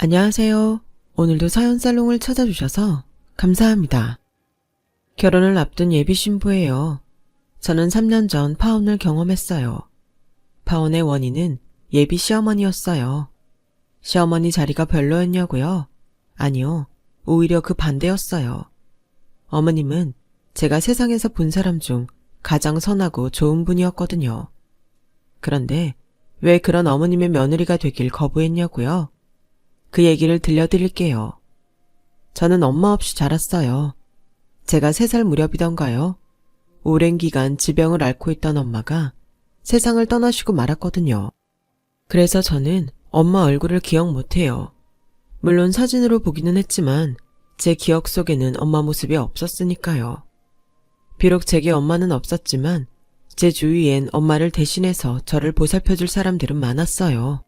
안녕하세요. 오늘도 사연살롱을 찾아주셔서 감사합니다. 결혼을 앞둔 예비 신부예요. 저는 3년 전 파혼을 경험했어요. 파혼의 원인은 예비 시어머니였어요. 시어머니 자리가 별로였냐고요? 아니요. 오히려 그 반대였어요. 어머님은 제가 세상에서 본 사람 중 가장 선하고 좋은 분이었거든요. 그런데 왜 그런 어머님의 며느리가 되길 거부했냐고요? 그 얘기를 들려드릴게요. 저는 엄마 없이 자랐어요. 제가 3살 무렵이던가요. 오랜 기간 지병을 앓고 있던 엄마가 세상을 떠나시고 말았거든요. 그래서 저는 엄마 얼굴을 기억 못해요. 물론 사진으로 보기는 했지만 제 기억 속에는 엄마 모습이 없었으니까요. 비록 제게 엄마는 없었지만 제 주위엔 엄마를 대신해서 저를 보살펴줄 사람들은 많았어요.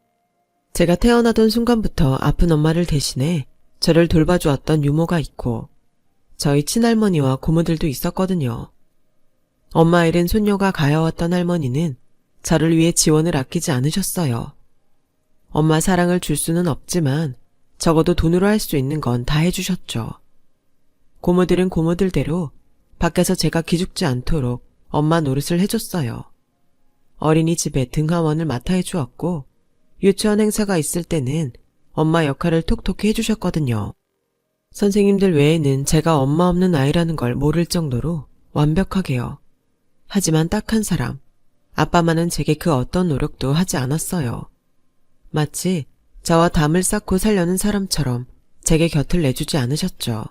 제가 태어나던 순간부터 아픈 엄마를 대신해 저를 돌봐주었던 유모가 있고 저희 친할머니와 고모들도 있었거든요. 엄마 잃은 손녀가 가여웠던 할머니는 저를 위해 지원을 아끼지 않으셨어요. 엄마 사랑을 줄 수는 없지만 적어도 돈으로 할 수 있는 건 다 해주셨죠. 고모들은 고모들대로 밖에서 제가 기죽지 않도록 엄마 노릇을 해줬어요. 어린이집에 등하원을 맡아 해주었고 유치원 행사가 있을 때는 엄마 역할을 톡톡히 해주셨거든요. 선생님들 외에는 제가 엄마 없는 아이라는 걸 모를 정도로 완벽하게요. 하지만 딱 한 사람, 아빠만은 제게 그 어떤 노력도 하지 않았어요. 마치 저와 담을 쌓고 살려는 사람처럼 제게 곁을 내주지 않으셨죠.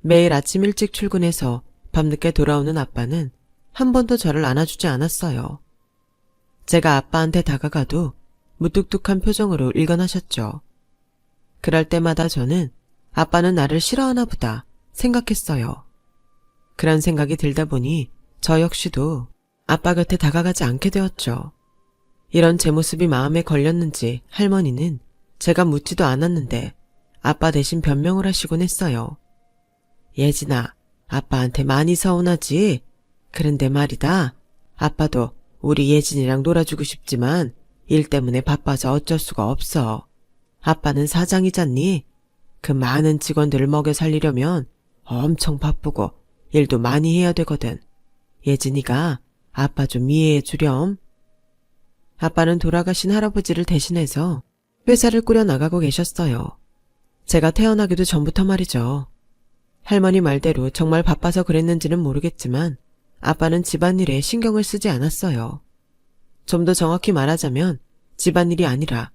매일 아침 일찍 출근해서 밤늦게 돌아오는 아빠는 한 번도 저를 안아주지 않았어요. 제가 아빠한테 다가가도 무뚝뚝한 표정으로 일관하셨죠. 그럴 때마다 저는 아빠는 나를 싫어하나 보다 생각했어요. 그런 생각이 들다 보니 저 역시도 아빠 곁에 다가가지 않게 되었죠. 이런 제 모습이 마음에 걸렸는지 할머니는 제가 묻지도 않았는데 아빠 대신 변명을 하시곤 했어요. 예진아, 아빠한테 많이 서운하지? 그런데 말이다. 아빠도 우리 예진이랑 놀아주고 싶지만 일 때문에 바빠서 어쩔 수가 없어. 아빠는 사장이잖니? 그 많은 직원들을 먹여 살리려면 엄청 바쁘고 일도 많이 해야 되거든. 예진이가 아빠 좀 이해해 주렴. 아빠는 돌아가신 할아버지를 대신해서 회사를 꾸려나가고 계셨어요. 제가 태어나기도 전부터 말이죠. 할머니 말대로 정말 바빠서 그랬는지는 모르겠지만 아빠는 집안일에 신경을 쓰지 않았어요. 좀 더 정확히 말하자면 집안일이 아니라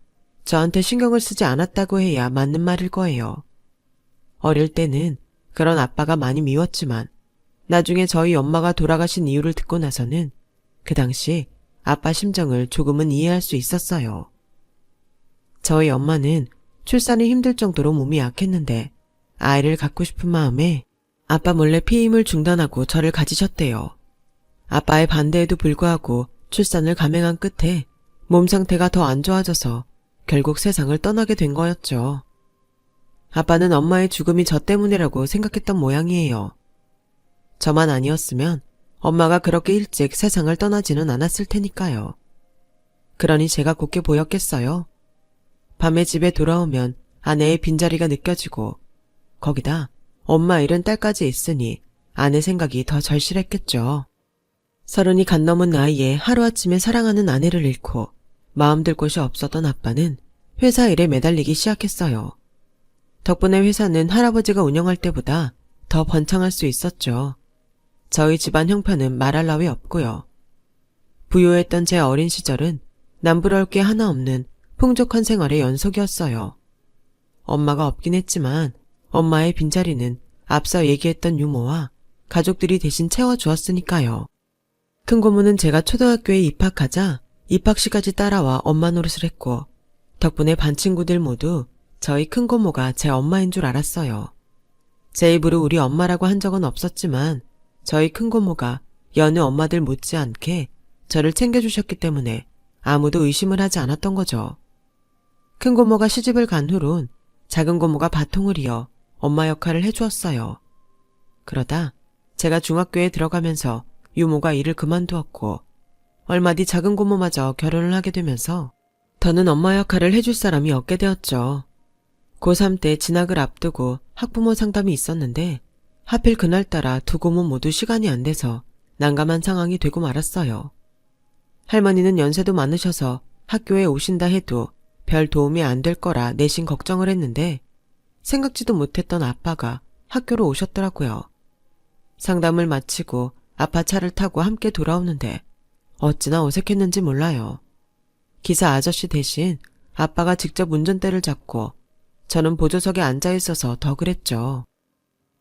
저한테 신경을 쓰지 않았다고 해야 맞는 말일 거예요. 어릴 때는 그런 아빠가 많이 미웠지만 나중에 저희 엄마가 돌아가신 이유를 듣고 나서는 그 당시 아빠 심정을 조금은 이해할 수 있었어요. 저희 엄마는 출산이 힘들 정도로 몸이 약했는데 아이를 갖고 싶은 마음에 아빠 몰래 피임을 중단하고 저를 가지셨대요. 아빠의 반대에도 불구하고 출산을 감행한 끝에 몸 상태가 더 안 좋아져서 결국 세상을 떠나게 된 거였죠. 아빠는 엄마의 죽음이 저 때문이라고 생각했던 모양이에요. 저만 아니었으면 엄마가 그렇게 일찍 세상을 떠나지는 않았을 테니까요. 그러니 제가 곱게 보였겠어요. 밤에 집에 돌아오면 아내의 빈자리가 느껴지고 거기다 엄마 잃은 딸까지 있으니 아내 생각이 더 절실했겠죠. 30이 간 넘은 나이에 하루아침에 사랑하는 아내를 잃고 마음 들 곳이 없었던 아빠는 회사 일에 매달리기 시작했어요. 덕분에 회사는 할아버지가 운영할 때보다 더 번창할 수 있었죠. 저희 집안 형편은 말할 나위 없고요. 부유했던 제 어린 시절은 남부러울 게 하나 없는 풍족한 생활의 연속이었어요. 엄마가 없긴 했지만 엄마의 빈자리는 앞서 얘기했던 유모와 가족들이 대신 채워주었으니까요. 큰 고모는 제가 초등학교에 입학하자 입학시까지 따라와 엄마 노릇을 했고 덕분에 반 친구들 모두 저희 큰 고모가 제 엄마인 줄 알았어요. 제 입으로 우리 엄마라고 한 적은 없었지만 저희 큰 고모가 여느 엄마들 못지않게 저를 챙겨주셨기 때문에 아무도 의심을 하지 않았던 거죠. 큰 고모가 시집을 간 후론 작은 고모가 바통을 이어 엄마 역할을 해주었어요. 그러다 제가 중학교에 들어가면서 유모가 일을 그만두었고 얼마 뒤 작은 고모마저 결혼을 하게 되면서 더는 엄마 역할을 해줄 사람이 없게 되었죠. 고3 때 진학을 앞두고 학부모 상담이 있었는데 하필 그날따라 두 고모 모두 시간이 안 돼서 난감한 상황이 되고 말았어요. 할머니는 연세도 많으셔서 학교에 오신다 해도 별 도움이 안 될 거라 내심 걱정을 했는데 생각지도 못했던 아빠가 학교로 오셨더라고요. 상담을 마치고 아빠 차를 타고 함께 돌아오는데 어찌나 어색했는지 몰라요. 기사 아저씨 대신 아빠가 직접 운전대를 잡고 저는 보조석에 앉아 있어서 더 그랬죠.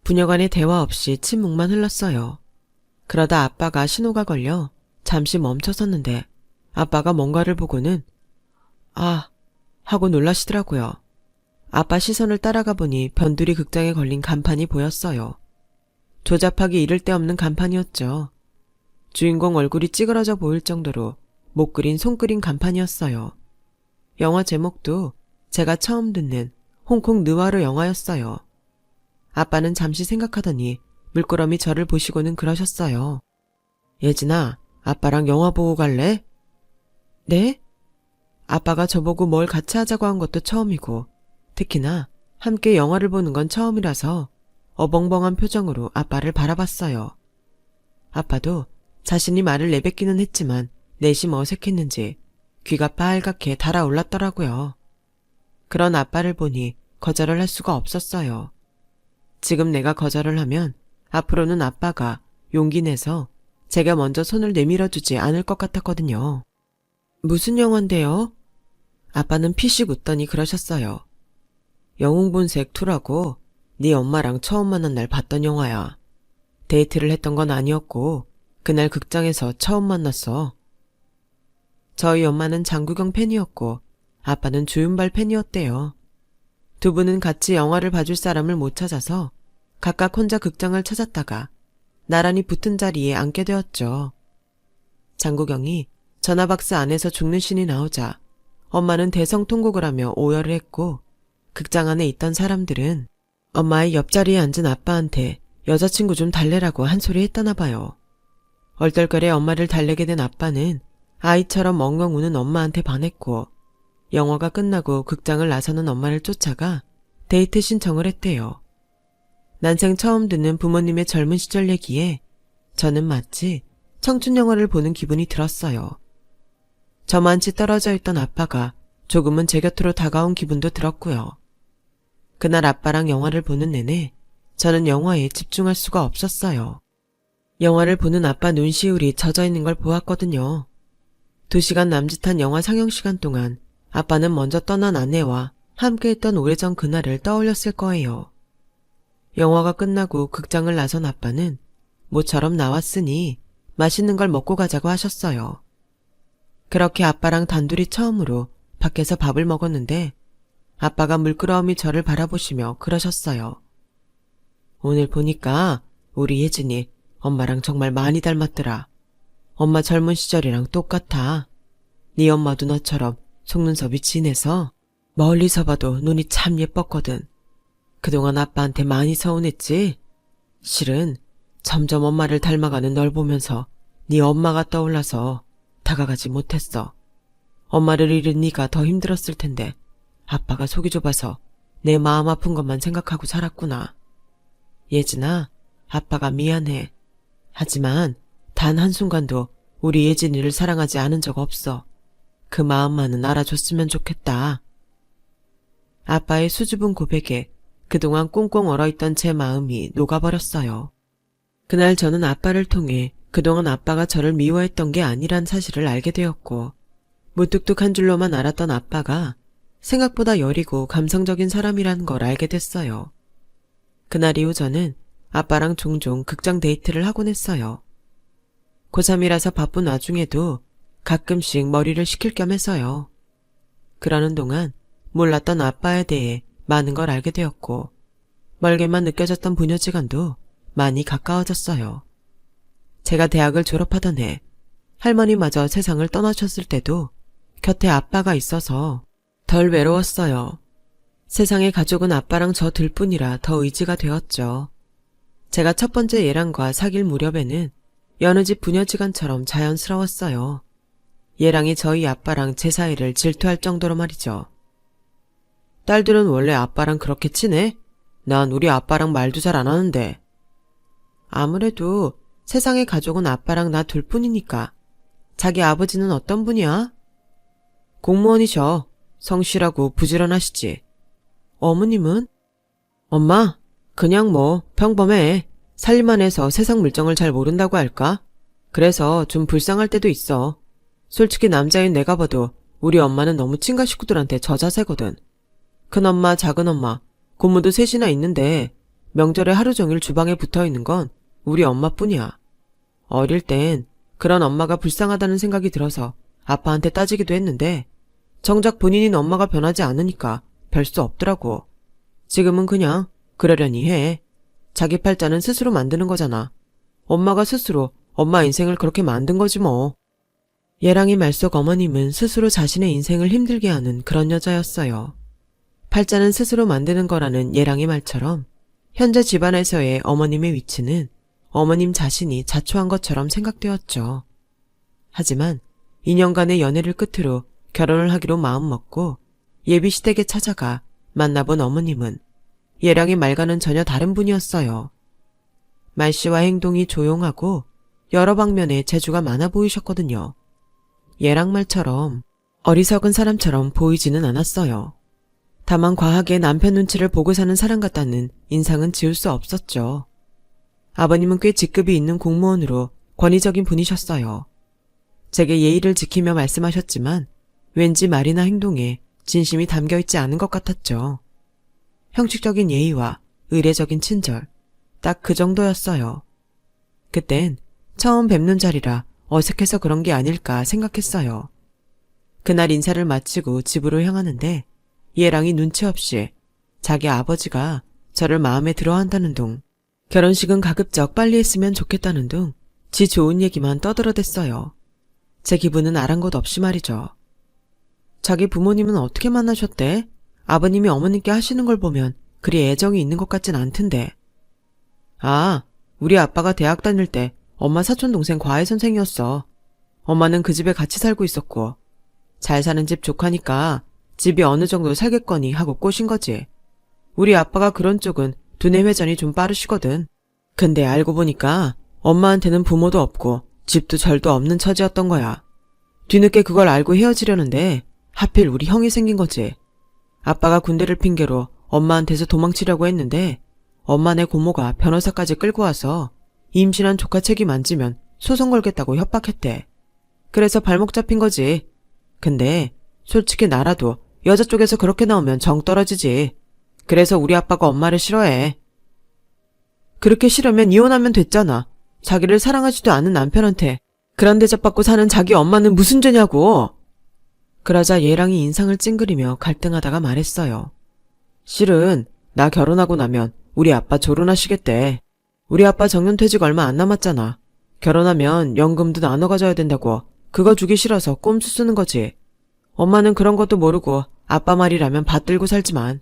부녀간의 대화 없이 침묵만 흘렀어요. 그러다 아빠가 신호가 걸려 잠시 멈춰섰는데 아빠가 뭔가를 보고는 아 하고 놀라시더라고요. 아빠 시선을 따라가 보니 변두리 극장에 걸린 간판이 보였어요. 조잡하기 이를 데 없는 간판이었죠. 주인공 얼굴이 찌그러져 보일 정도로 못 그린 손 그린 간판이었어요. 영화 제목도 제가 처음 듣는 홍콩 느와르 영화였어요. 아빠는 잠시 생각하더니 물끄러미 저를 보시고는 그러셨어요. 예진아, 아빠랑 영화 보고 갈래? 네? 아빠가 저보고 뭘 같이 하자고 한 것도 처음이고 특히나 함께 영화를 보는 건 처음이라서 어벙벙한 표정으로 아빠를 바라봤어요. 아빠도 자신이 말을 내뱉기는 했지만 내심 어색했는지 귀가 빨갛게 달아올랐더라고요. 그런 아빠를 보니 거절을 할 수가 없었어요. 지금 내가 거절을 하면 앞으로는 아빠가 용기 내서 제가 먼저 손을 내밀어주지 않을 것 같았거든요. 무슨 영화인데요? 아빠는 피식 웃더니 그러셨어요. 영웅본색 2라고 네 엄마랑 처음 만난 날 봤던 영화야. 데이트를 했던 건 아니었고 그날 극장에서 처음 만났어. 저희 엄마는 장국영 팬이었고 아빠는 주윤발 팬이었대요. 두 분은 같이 영화를 봐줄 사람을 못 찾아서 각각 혼자 극장을 찾았다가 나란히 붙은 자리에 앉게 되었죠. 장국영이 전화박스 안에서 죽는 신이 나오자 엄마는 대성통곡을 하며 오열을 했고 극장 안에 있던 사람들은 엄마의 옆자리에 앉은 아빠한테 여자친구 좀 달래라고 한 소리 했다나 봐요. 얼떨결에 엄마를 달래게 된 아빠는 아이처럼 엉엉 우는 엄마한테 반했고 영화가 끝나고 극장을 나서는 엄마를 쫓아가 데이트 신청을 했대요. 난생 처음 듣는 부모님의 젊은 시절 얘기에 저는 마치 청춘 영화를 보는 기분이 들었어요. 저만치 떨어져 있던 아빠가 조금은 제 곁으로 다가온 기분도 들었고요. 그날 아빠랑 영화를 보는 내내 저는 영화에 집중할 수가 없었어요. 영화를 보는 아빠 눈시울이 젖어있는 걸 보았거든요. 2시간 남짓한 영화 상영 시간 동안 아빠는 먼저 떠난 아내와 함께했던 오래전 그날을 떠올렸을 거예요. 영화가 끝나고 극장을 나선 아빠는 모처럼 나왔으니 맛있는 걸 먹고 가자고 하셨어요. 그렇게 아빠랑 단둘이 처음으로 밖에서 밥을 먹었는데 아빠가 물끄러미 저를 바라보시며 그러셨어요. 오늘 보니까 우리 예진이 엄마랑 정말 많이 닮았더라. 엄마 젊은 시절이랑 똑같아. 네 엄마도 너처럼 속눈썹이 진해서 멀리서 봐도 눈이 참 예뻤거든. 그동안 아빠한테 많이 서운했지? 실은 점점 엄마를 닮아가는 널 보면서 네 엄마가 떠올라서 다가가지 못했어. 엄마를 잃은 네가 더 힘들었을 텐데 아빠가 속이 좁아서 내 마음 아픈 것만 생각하고 살았구나. 예진아, 아빠가 미안해. 하지만 단 한순간도 우리 예진이를 사랑하지 않은 적 없어. 그 마음만은 알아줬으면 좋겠다. 아빠의 수줍은 고백에 그동안 꽁꽁 얼어있던 제 마음이 녹아버렸어요. 그날 저는 아빠를 통해 그동안 아빠가 저를 미워했던 게 아니란 사실을 알게 되었고 무뚝뚝한 줄로만 알았던 아빠가 생각보다 여리고 감성적인 사람이란 걸 알게 됐어요. 그날 이후 저는 아빠랑 종종 극장 데이트를 하곤 했어요. 고3이라서 바쁜 와중에도 가끔씩 머리를 식힐 겸 해서요. 그러는 동안 몰랐던 아빠에 대해 많은 걸 알게 되었고 멀게만 느껴졌던 부녀지간도 많이 가까워졌어요. 제가 대학을 졸업하던 해 할머니마저 세상을 떠나셨을 때도 곁에 아빠가 있어서 덜 외로웠어요. 세상의 가족은 아빠랑 저 둘뿐이라 더 의지가 되었죠. 제가 첫 번째 예랑과 사귈 무렵에는 여느 집 부녀지간처럼 자연스러웠어요. 예랑이 저희 아빠랑 제 사이를 질투할 정도로 말이죠. 딸들은 원래 아빠랑 그렇게 친해? 난 우리 아빠랑 말도 잘 안 하는데. 아무래도 세상의 가족은 아빠랑 나 둘뿐이니까. 자기 아버지는 어떤 분이야? 공무원이셔. 성실하고 부지런하시지. 어머님은? 엄마, 그냥 뭐 평범해. 살림만 해서 세상 물정을 잘 모른다고 할까? 그래서 좀 불쌍할 때도 있어. 솔직히 남자인 내가 봐도 우리 엄마는 너무 친가 식구들한테 저자세거든. 큰엄마, 작은엄마, 고모도 셋이나 있는데 명절에 하루 종일 주방에 붙어있는 건 우리 엄마뿐이야. 어릴 땐 그런 엄마가 불쌍하다는 생각이 들어서 아빠한테 따지기도 했는데 정작 본인인 엄마가 변하지 않으니까 별 수 없더라고. 지금은 그냥 그러려니 해. 자기 팔자는 스스로 만드는 거잖아. 엄마가 스스로 엄마 인생을 그렇게 만든 거지 뭐. 예랑이 말 속 어머님은 스스로 자신의 인생을 힘들게 하는 그런 여자였어요. 팔자는 스스로 만드는 거라는 예랑이 말처럼 현재 집안에서의 어머님의 위치는 어머님 자신이 자초한 것처럼 생각되었죠. 하지만 2년간의 연애를 끝으로 결혼을 하기로 마음먹고 예비시댁에 찾아가 만나본 어머님은 예랑의 말과는 전혀 다른 분이었어요. 말씨와 행동이 조용하고 여러 방면에 재주가 많아 보이셨거든요. 예랑 말처럼 어리석은 사람처럼 보이지는 않았어요. 다만 과하게 남편 눈치를 보고 사는 사람 같다는 인상은 지울 수 없었죠. 아버님은 꽤 직급이 있는 공무원으로 권위적인 분이셨어요. 제게 예의를 지키며 말씀하셨지만 왠지 말이나 행동에 진심이 담겨있지 않은 것 같았죠. 형식적인 예의와 의례적인 친절, 딱 그 정도였어요. 그땐 처음 뵙는 자리라 어색해서 그런 게 아닐까 생각했어요. 그날 인사를 마치고 집으로 향하는데 예랑이 눈치 없이 자기 아버지가 저를 마음에 들어한다는 둥, 결혼식은 가급적 빨리 했으면 좋겠다는 둥, 지 좋은 얘기만 떠들어댔어요. 제 기분은 아랑곳 없이 말이죠. 자기 부모님은 어떻게 만나셨대? 아버님이 어머님께 하시는 걸 보면 그리 애정이 있는 것 같진 않던데. 아, 우리 아빠가 대학 다닐 때 엄마 사촌동생 과외 선생이었어. 엄마는 그 집에 같이 살고 있었고 잘 사는 집 조카니까 집이 어느 정도 살겠거니 하고 꼬신 거지. 우리 아빠가 그런 쪽은 두뇌 회전이 좀 빠르시거든. 근데 알고 보니까 엄마한테는 부모도 없고 집도 절도 없는 처지였던 거야. 뒤늦게 그걸 알고 헤어지려는데 하필 우리 형이 생긴 거지. 아빠가 군대를 핑계로 엄마한테서 도망치려고 했는데 엄마네 고모가 변호사까지 끌고 와서 임신한 조카 책임 안 지면 소송 걸겠다고 협박했대. 그래서 발목 잡힌 거지. 근데 솔직히 나라도 여자 쪽에서 그렇게 나오면 정 떨어지지. 그래서 우리 아빠가 엄마를 싫어해. 그렇게 싫으면 이혼하면 됐잖아. 자기를 사랑하지도 않은 남편한테 그런 대접받고 사는 자기 엄마는 무슨 죄냐고. 그러자 예랑이 인상을 찡그리며 갈등하다가 말했어요. 실은 나 결혼하고 나면 우리 아빠 조론하시겠대. 우리 아빠 정년퇴직 얼마 안 남았잖아. 결혼하면 연금도 나눠 가져야 된다고 그거 주기 싫어서 꼼수 쓰는 거지. 엄마는 그런 것도 모르고 아빠 말이라면 받들고 살지만.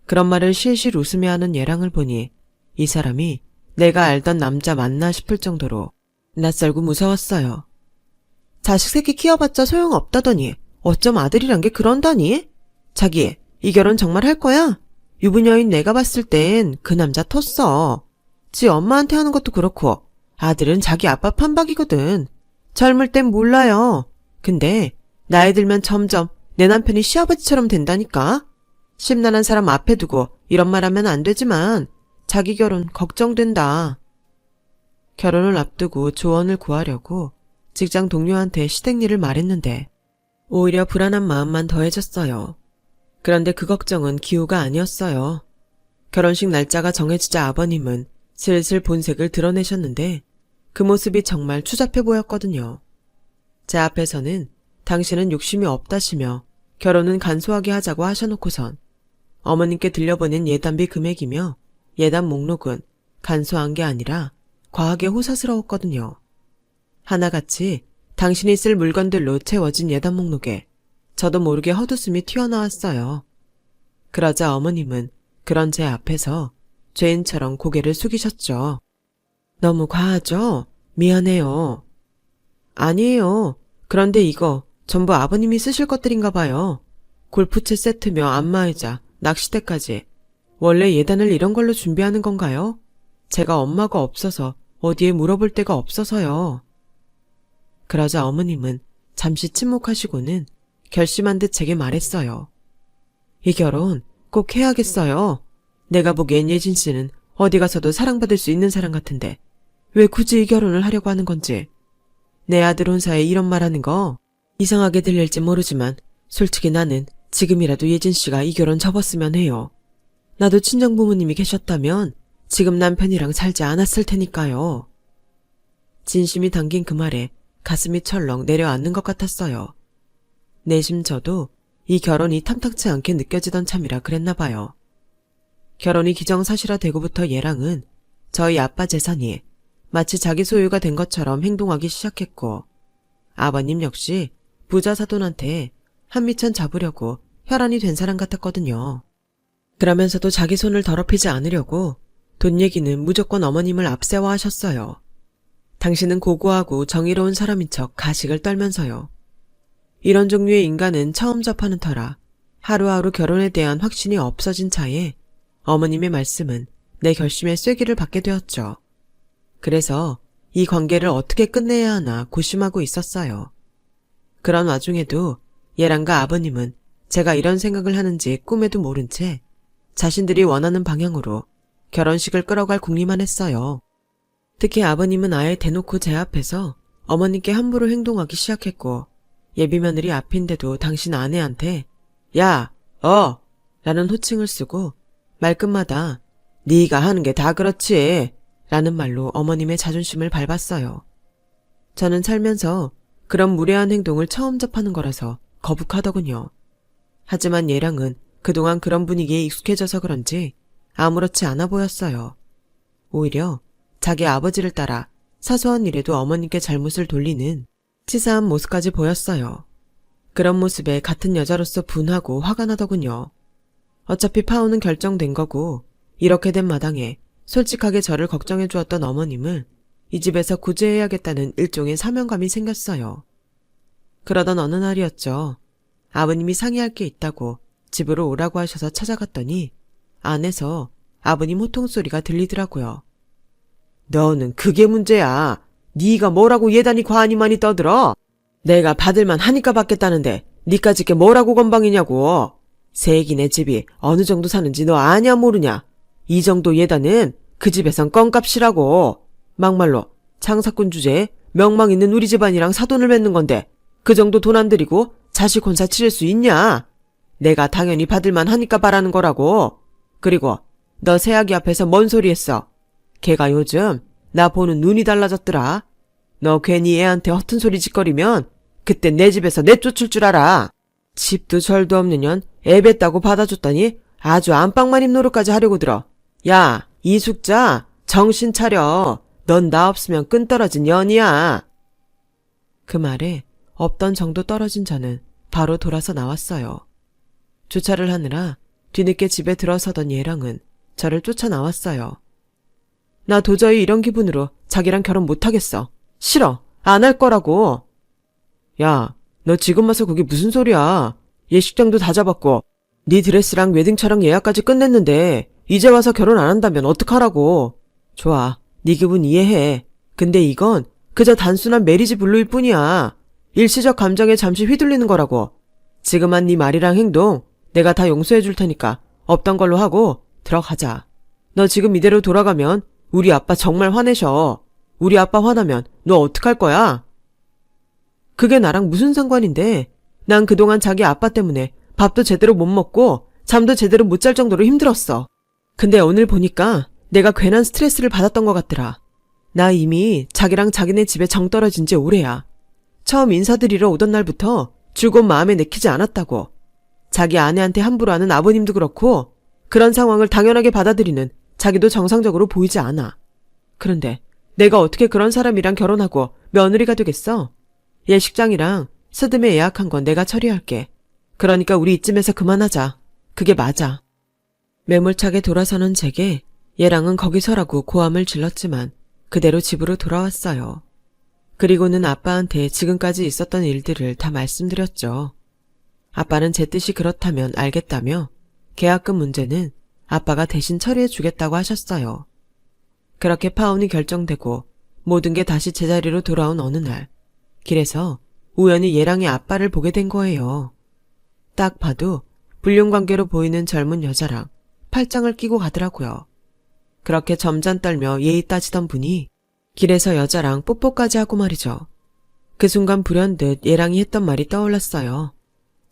그런 말을 실실 웃으며 하는 예랑을 보니 이 사람이 내가 알던 남자 맞나 싶을 정도로 낯설고 무서웠어요. 자식 새끼 키워봤자 소용없다더니 어쩜 아들이란 게 그런다니? 자기 이 결혼 정말 할 거야? 유부녀인 내가 봤을 땐 그 남자 텄어. 지 엄마한테 하는 것도 그렇고 아들은 자기 아빠 판박이거든. 젊을 땐 몰라요. 근데 나이 들면 점점 내 남편이 시아버지처럼 된다니까. 심란한 사람 앞에 두고 이런 말 하면 안 되지만 자기 결혼 걱정된다. 결혼을 앞두고 조언을 구하려고 직장 동료한테 시댁 일을 말했는데 오히려 불안한 마음만 더해졌어요. 그런데 그 걱정은 기우가 아니었어요. 결혼식 날짜가 정해지자 아버님은 슬슬 본색을 드러내셨는데 그 모습이 정말 추잡해 보였거든요. 제 앞에서는 당신은 욕심이 없다시며 결혼은 간소하게 하자고 하셔놓고선 어머님께 들려보낸 예단비 금액이며 예단 목록은 간소한 게 아니라 과하게 호사스러웠거든요. 하나같이 당신이 쓸 물건들로 채워진 예단 목록에 저도 모르게 헛웃음이 튀어나왔어요. 그러자 어머님은 그런 제 앞에서 죄인처럼 고개를 숙이셨죠. 너무 과하죠? 미안해요. 아니에요. 그런데 이거 전부 아버님이 쓰실 것들인가 봐요. 골프채 세트며 안마의자, 낚싯대까지. 원래 예단을 이런 걸로 준비하는 건가요? 제가 엄마가 없어서 어디에 물어볼 데가 없어서요. 그러자 어머님은 잠시 침묵하시고는 결심한 듯 제게 말했어요. 이 결혼 꼭 해야겠어요. 내가 보기엔 예진 씨는 어디 가서도 사랑받을 수 있는 사람 같은데 왜 굳이 이 결혼을 하려고 하는 건지. 내 아들 혼사에 이런 말하는 거 이상하게 들릴지 모르지만 솔직히 나는 지금이라도 예진 씨가 이 결혼 접었으면 해요. 나도 친정 부모님이 계셨다면 지금 남편이랑 살지 않았을 테니까요. 진심이 담긴 그 말에 가슴이 철렁 내려앉는 것 같았어요. 내심 저도 이 결혼이 탐탁치 않게 느껴지던 참이라 그랬나 봐요. 결혼이 기정사실화되고부터 얘랑은 저희 아빠 재산이 마치 자기 소유가 된 것처럼 행동하기 시작했고 아버님 역시 부자 사돈한테 한미천 잡으려고 혈안이 된 사람 같았거든요. 그러면서도 자기 손을 더럽히지 않으려고 돈 얘기는 무조건 어머님을 앞세워 하셨어요. 당신은 고고하고 정의로운 사람인 척 가식을 떨면서요. 이런 종류의 인간은 처음 접하는 터라 하루하루 결혼에 대한 확신이 없어진 차에 어머님의 말씀은 내 결심에 쐐기를 받게 되었죠. 그래서 이 관계를 어떻게 끝내야 하나 고심하고 있었어요. 그런 와중에도 얘랑과 아버님은 제가 이런 생각을 하는지 꿈에도 모른 채 자신들이 원하는 방향으로 결혼식을 끌어갈 궁리만 했어요. 특히 아버님은 아예 대놓고 제 앞에서 어머님께 함부로 행동하기 시작했고 예비며느리 앞인데도 당신 아내한테 야, 라는 호칭을 쓰고 말끝마다 네가 하는 게 다 그렇지 라는 말로 어머님의 자존심을 밟았어요. 저는 살면서 그런 무례한 행동을 처음 접하는 거라서 거북하더군요. 하지만 얘랑은 그동안 그런 분위기에 익숙해져서 그런지 아무렇지 않아 보였어요. 오히려 자기 아버지를 따라 사소한 일에도 어머님께 잘못을 돌리는 치사한 모습까지 보였어요. 그런 모습에 같은 여자로서 분하고 화가 나더군요. 어차피 파혼은 결정된 거고 이렇게 된 마당에 솔직하게 저를 걱정해 주었던 어머님을 이 집에서 구제해야겠다는 일종의 사명감이 생겼어요. 그러던 어느 날이었죠. 아버님이 상의할 게 있다고 집으로 오라고 하셔서 찾아갔더니 안에서 아버님 호통소리가 들리더라고요. 너는 그게 문제야. 네가 뭐라고 예단이 과하니 많이 떠들어? 내가 받을만 하니까 받겠다는데 니까짓 게 뭐라고 건방이냐고. 새애기네 집이 어느 정도 사는지 너 아냐 모르냐. 이 정도 예단은 그 집에선 껌값이라고. 막말로 창사꾼 주제에 명망 있는 우리 집안이랑 사돈을 맺는 건데 그 정도 돈 안 들이고 자식 혼사 치를 수 있냐? 내가 당연히 받을만 하니까 바라는 거라고. 그리고 너 새아기 앞에서 뭔 소리 했어? 걔가 요즘 나 보는 눈이 달라졌더라. 너 괜히 애한테 허튼 소리 짓거리면 그때 내 집에서 내쫓을 줄 알아. 집도 절도 없는 년 애 뱉다고 받아줬더니 아주 안방마님 노릇까지 하려고 들어. 야, 이숙자, 정신 차려. 넌 나 없으면 끈 떨어진 년이야. 그 말에 없던 정도 떨어진 저는 바로 돌아서 나왔어요. 주차를 하느라 뒤늦게 집에 들어서던 얘랑은 저를 쫓아 나왔어요. 나 도저히 이런 기분으로 자기랑 결혼 못하겠어. 싫어. 안 할 거라고. 야, 너 지금 와서 그게 무슨 소리야. 예식장도 다 잡았고 네 드레스랑 웨딩 촬영 예약까지 끝냈는데 이제 와서 결혼 안 한다면 어떡하라고. 좋아. 네 기분 이해해. 근데 이건 그저 단순한 메리지 블루일 뿐이야. 일시적 감정에 잠시 휘둘리는 거라고. 지금 한 네 말이랑 행동 내가 다 용서해 줄 테니까 없던 걸로 하고 들어가자. 너 지금 이대로 돌아가면 우리 아빠 정말 화내셔. 우리 아빠 화나면 너 어떡할 거야? 그게 나랑 무슨 상관인데. 난 그동안 자기 아빠 때문에 밥도 제대로 못 먹고 잠도 제대로 못 잘 정도로 힘들었어. 근데 오늘 보니까 내가 괜한 스트레스를 받았던 것 같더라. 나 이미 자기랑 자기네 집에 정 떨어진 지 오래야. 처음 인사드리러 오던 날부터 줄곧 마음에 내키지 않았다고. 자기 아내한테 함부로 하는 아버님도 그렇고 그런 상황을 당연하게 받아들이는 자기도 정상적으로 보이지 않아. 그런데 내가 어떻게 그런 사람이랑 결혼하고 며느리가 되겠어? 예식장이랑 스드메 예약한 건 내가 처리할게. 그러니까 우리 이쯤에서 그만하자. 그게 맞아. 매몰차게 돌아서는 제게 얘랑은 거기서라고 고함을 질렀지만 그대로 집으로 돌아왔어요. 그리고는 아빠한테 지금까지 있었던 일들을 다 말씀드렸죠. 아빠는 제 뜻이 그렇다면 알겠다며 계약금 문제는 아빠가 대신 처리해 주겠다고 하셨어요. 그렇게 파혼이 결정되고 모든 게 다시 제자리로 돌아온 어느 날, 길에서 우연히 얘랑의 아빠를 보게 된 거예요. 딱 봐도 불륜관계로 보이는 젊은 여자랑 팔짱을 끼고 가더라고요. 그렇게 점잔 떨며 예의 따지던 분이 길에서 여자랑 뽀뽀까지 하고 말이죠. 그 순간 불현듯 얘랑이 했던 말이 떠올랐어요.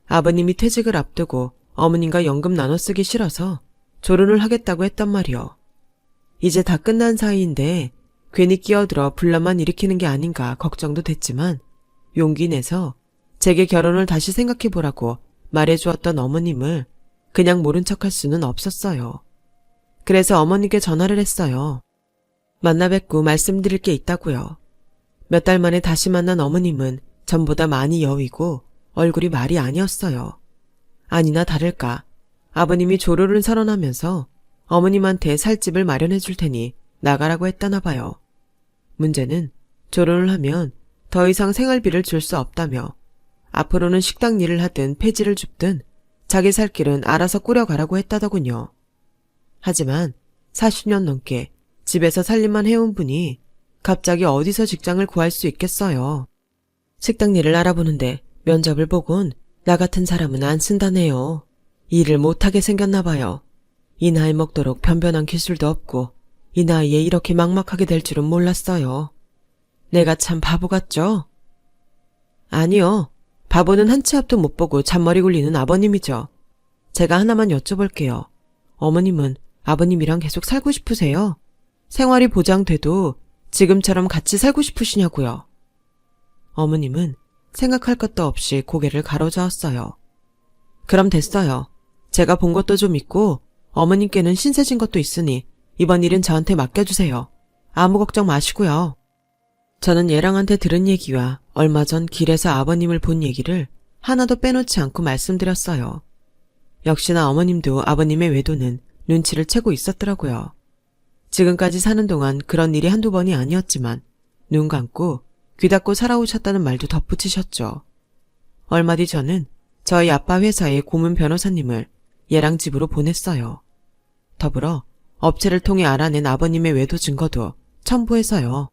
아버님이 퇴직을 앞두고 어머님과 연금 나눠 쓰기 싫어서 조론을 하겠다고 했단 말이요. 이제 다 끝난 사이인데 괜히 끼어들어 분란만 일으키는 게 아닌가 걱정도 됐지만 용기 내서 제게 결혼을 다시 생각해보라고 말해주었던 어머님을 그냥 모른 척할 수는 없었어요. 그래서 어머니께 전화를 했어요. 만나 뵙고 말씀드릴 게 있다고요. 몇 달 만에 다시 만난 어머님은 전보다 많이 여위고 얼굴이 말이 아니었어요. 아니나 다를까 아버님이 조로를 선언하면서 어머님한테 살 집을 마련해 줄 테니 나가라고 했다나 봐요. 문제는 조론을 하면 더 이상 생활비를 줄 수 없다며 앞으로는 식당 일을 하든 폐지를 줍든 자기 살 길은 알아서 꾸려가라고 했다더군요. 하지만 40년 넘게 집에서 살림만 해온 분이 갑자기 어디서 직장을 구할 수 있겠어요. 식당 일을 알아보는데 면접을 보곤 나 같은 사람은 안 쓴다네요. 일을 못하게 생겼나 봐요. 이 나이 먹도록 변변한 기술도 없고 이 나이에 이렇게 막막하게 될 줄은 몰랐어요. 내가 참 바보 같죠? 아니요. 바보는 한 치 앞도 못 보고 잔머리 굴리는 아버님이죠. 제가 하나만 여쭤볼게요. 어머님은 아버님이랑 계속 살고 싶으세요? 생활이 보장돼도 지금처럼 같이 살고 싶으시냐고요. 어머님은 생각할 것도 없이 고개를 가로저었어요. 그럼 됐어요. 제가 본 것도 좀 있고 어머님께는 신세진 것도 있으니 이번 일은 저한테 맡겨주세요. 아무 걱정 마시고요. 저는 얘랑한테 들은 얘기와 얼마 전 길에서 아버님을 본 얘기를 하나도 빼놓지 않고 말씀드렸어요. 역시나 어머님도 아버님의 외도는 눈치를 채고 있었더라고요. 지금까지 사는 동안 그런 일이 한두 번이 아니었지만 눈 감고 귀 닫고 살아오셨다는 말도 덧붙이셨죠. 얼마 뒤 저는 저희 아빠 회사의 고문 변호사님을 얘랑 집으로 보냈어요. 더불어 업체를 통해 알아낸 아버님의 외도 증거도 첨부해서요.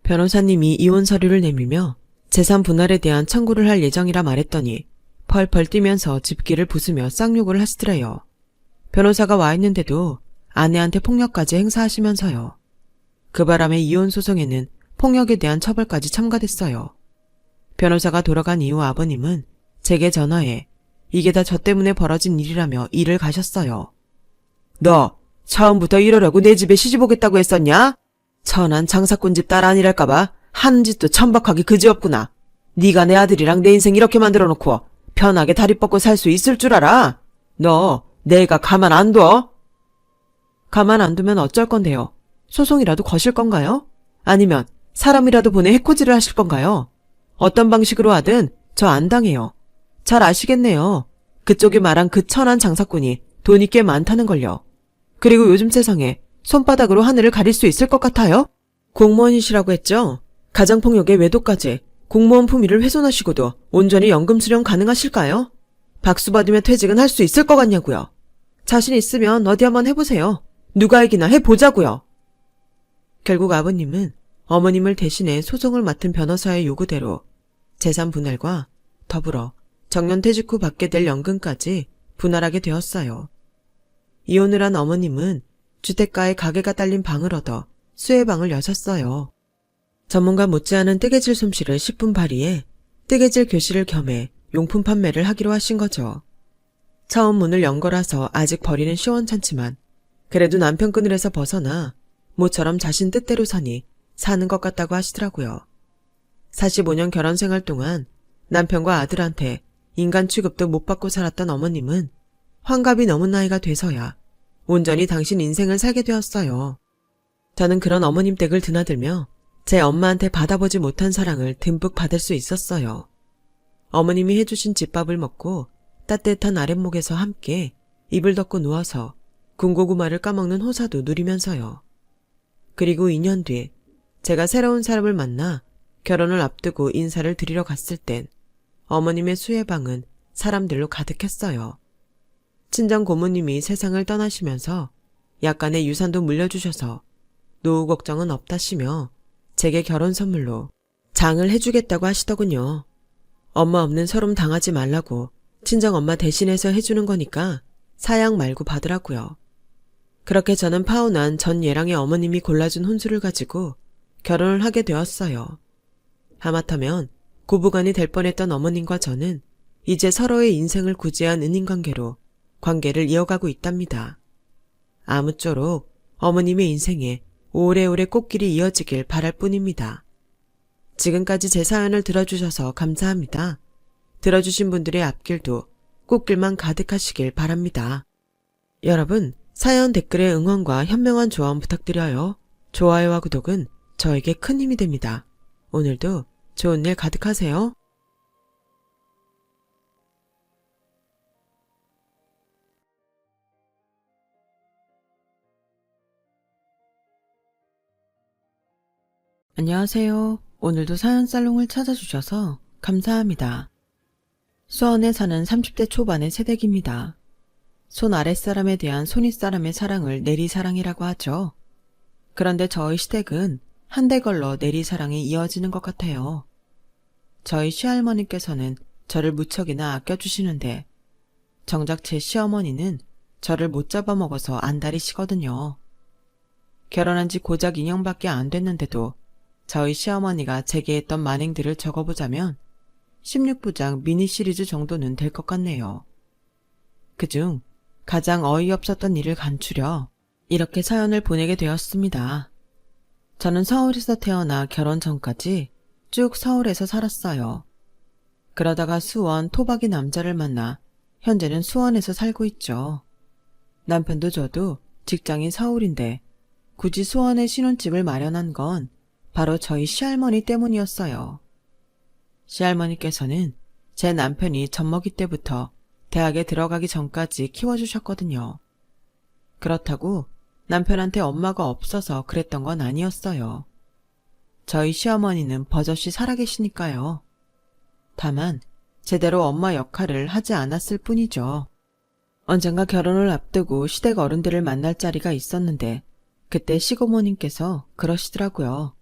변호사님이 이혼 서류를 내밀며 재산 분할에 대한 청구를 할 예정이라 말했더니 펄펄 뛰면서 집기를 부수며 쌍욕을 하시더래요. 변호사가 와 있는데도 아내한테 폭력까지 행사하시면서요. 그 바람에 이혼 소송에는 폭력에 대한 처벌까지 첨가됐어요. 변호사가 돌아간 이후 아버님은 제게 전화해 이게 다 저 때문에 벌어진 일이라며 일을 가셨어요. 너 처음부터 이러려고 내 집에 시집 오겠다고 했었냐? 천한 장사꾼 집 딸 아니랄까봐 하는 짓도 천박하기 그지없구나. 네가 내 아들이랑 내 인생 이렇게 만들어놓고 편하게 다리 뻗고 살 수 있을 줄 알아? 너 내가 가만 안 둬? 가만 안 두면 어쩔 건데요? 소송이라도 거실 건가요? 아니면 사람이라도 보내 해코지를 하실 건가요? 어떤 방식으로 하든 저 안 당해요. 잘 아시겠네요. 그쪽이 말한 그 천한 장사꾼이 돈이 꽤 많다는 걸요. 그리고 요즘 세상에 손바닥으로 하늘을 가릴 수 있을 것 같아요? 공무원이시라고 했죠? 가정폭력의 외도까지 공무원 품위를 훼손하시고도 온전히 연금 수령 가능하실까요? 박수 받으며 퇴직은 할 수 있을 것 같냐고요. 자신 있으면 어디 한번 해보세요. 누가 이기나 해보자고요. 결국 아버님은 어머님을 대신해 소송을 맡은 변호사의 요구대로 재산 분할과 더불어 정년퇴직 후 받게 될 연금까지 분할하게 되었어요. 이혼을 한 어머님은 주택가에 가게가 딸린 방을 얻어 수혜방을 여셨어요. 전문가 못지않은 뜨개질 솜씨를 10분 발휘해 뜨개질 교실을 겸해 용품 판매를 하기로 하신 거죠. 처음 문을 연 거라서 아직 벌이는 시원찮지만 그래도 남편 끈을에서 벗어나 모처럼 자신 뜻대로 사니 사는 것 같다고 하시더라고요. 45년 결혼 생활 동안 남편과 아들한테 인간 취급도 못 받고 살았던 어머님은 환갑이 넘은 나이가 돼서야 온전히 당신 인생을 살게 되었어요. 저는 그런 어머님 댁을 드나들며 제 엄마한테 받아보지 못한 사랑을 듬뿍 받을 수 있었어요. 어머님이 해주신 집밥을 먹고 따뜻한 아랫목에서 함께 이불 덮고 누워서 군고구마를 까먹는 호사도 누리면서요. 그리고 2년 뒤 제가 새로운 사람을 만나 결혼을 앞두고 인사를 드리러 갔을 땐 어머님의 수혜방은 사람들로 가득했어요. 친정 고모님이 세상을 떠나시면서 약간의 유산도 물려주셔서 노후 걱정은 없다시며 제게 결혼 선물로 장을 해주겠다고 하시더군요. 엄마 없는 서름 당하지 말라고 친정엄마 대신해서 해주는 거니까 사양 말고 받으라고요. 그렇게 저는 파혼한 전 예랑의 어머님이 골라준 혼수를 가지고 결혼을 하게 되었어요. 하마터면 고부간이 될 뻔했던 어머님과 저는 이제 서로의 인생을 구제한 은인관계로 관계를 이어가고 있답니다. 아무쪼록 어머님의 인생에 오래오래 꽃길이 이어지길 바랄 뿐입니다. 지금까지 제 사연을 들어주셔서 감사합니다. 들어주신 분들의 앞길도 꽃길만 가득하시길 바랍니다. 여러분, 사연 댓글에 응원과 현명한 조언 부탁드려요. 좋아요와 구독은 저에게 큰 힘이 됩니다. 오늘도 좋은 일 가득하세요. 안녕하세요. 오늘도 사연살롱을 찾아주셔서 감사합니다. 수원에 사는 30대 초반의 새댁입니다. 손 아랫사람에 대한 손윗사람의 사랑을 내리사랑이라고 하죠. 그런데 저희 시댁은 한대 걸러 내리사랑이 이어지는 것 같아요. 저희 시할머니께서는 저를 무척이나 아껴주시는데 정작 제 시어머니는 저를 못 잡아먹어서 안달이시거든요. 결혼한 지 고작 2년밖에 안 됐는데도 저희 시어머니가 제게 했던 만행들을 적어보자면 16부작 미니 시리즈 정도는 될 것 같네요. 그중 가장 어이없었던 일을 간추려 이렇게 사연을 보내게 되었습니다. 저는 서울에서 태어나 결혼 전까지 쭉 서울에서 살았어요. 그러다가 수원 토박이 남자를 만나 현재는 수원에서 살고 있죠. 남편도 저도 직장인 서울인데 굳이 수원에 신혼집을 마련한 건 바로 저희 시할머니 때문이었어요. 시할머니께서는 제 남편이 젖먹이 때부터 대학에 들어가기 전까지 키워주셨거든요. 그렇다고 남편한테 엄마가 없어서 그랬던 건 아니었어요. 저희 시어머니는 버젓이 살아계시니까요. 다만 제대로 엄마 역할을 하지 않았을 뿐이죠. 언젠가 결혼을 앞두고 시댁 어른들을 만날 자리가 있었는데 그때 시고모님께서 그러시더라고요.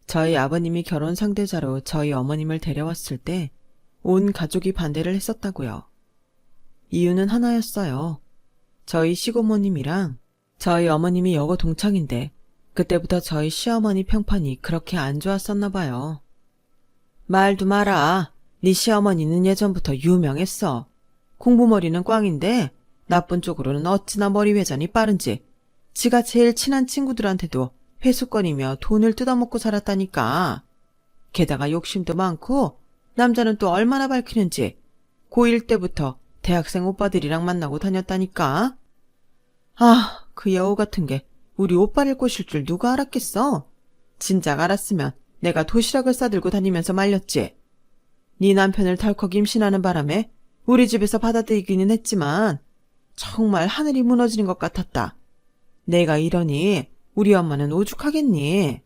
저희 아버님이 결혼 상대자로 저희 어머님을 데려왔을 때 온 가족이 반대를 했었다고요. 이유는 하나였어요. 저희 시고모님이랑 저희 어머님이 여고 동창인데 그때부터 저희 시어머니 평판이 그렇게 안 좋았었나 봐요. 말도 마라. 네 시어머니는 예전부터 유명했어. 공부머리는 꽝인데 나쁜 쪽으로는 어찌나 머리 회전이 빠른지 지가 제일 친한 친구들한테도 회수거리며 돈을 뜯어먹고 살았다니까. 게다가 욕심도 많고 남자는 또 얼마나 밝히는지 고1 때부터 대학생 오빠들이랑 만나고 다녔다니까. 아, 그 여우 같은 게 우리 오빠를 꼬실 줄 누가 알았겠어? 진작 알았으면 내가 도시락을 싸들고 다니면서 말렸지. 네 남편을 덜컥 임신하는 바람에 우리 집에서 받아들이기는 했지만 정말 하늘이 무너지는 것 같았다. 내가 이러니 우리 엄마는 오죽하겠니?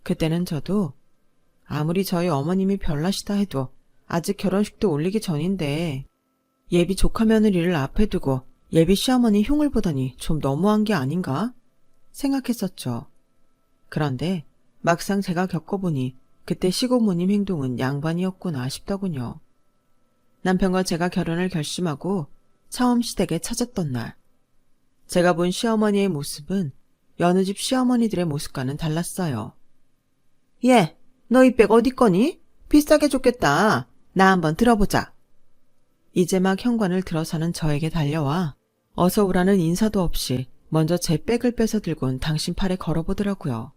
그때는 저도 아무리 저희 어머님이 별나시다 해도 아직 결혼식도 올리기 전인데 예비 조카 며느리를 앞에 두고 예비 시어머니 흉을 보더니 좀 너무한 게 아닌가 생각했었죠. 그런데 막상 제가 겪어보니 그때 시고모님 행동은 양반이었구나 싶더군요. 남편과 제가 결혼을 결심하고 처음 시댁에 찾았던 날, 제가 본 시어머니의 모습은 여느 집 시어머니들의 모습과는 달랐어요. 얘, 너 이 백 어디 거니? 비싸게 줬겠다. 나 한번 들어보자. 이제 막 현관을 들어서는 저에게 달려와 어서 오라는 인사도 없이 먼저 제 백을 뺏어 들곤 당신 팔에 걸어보더라고요.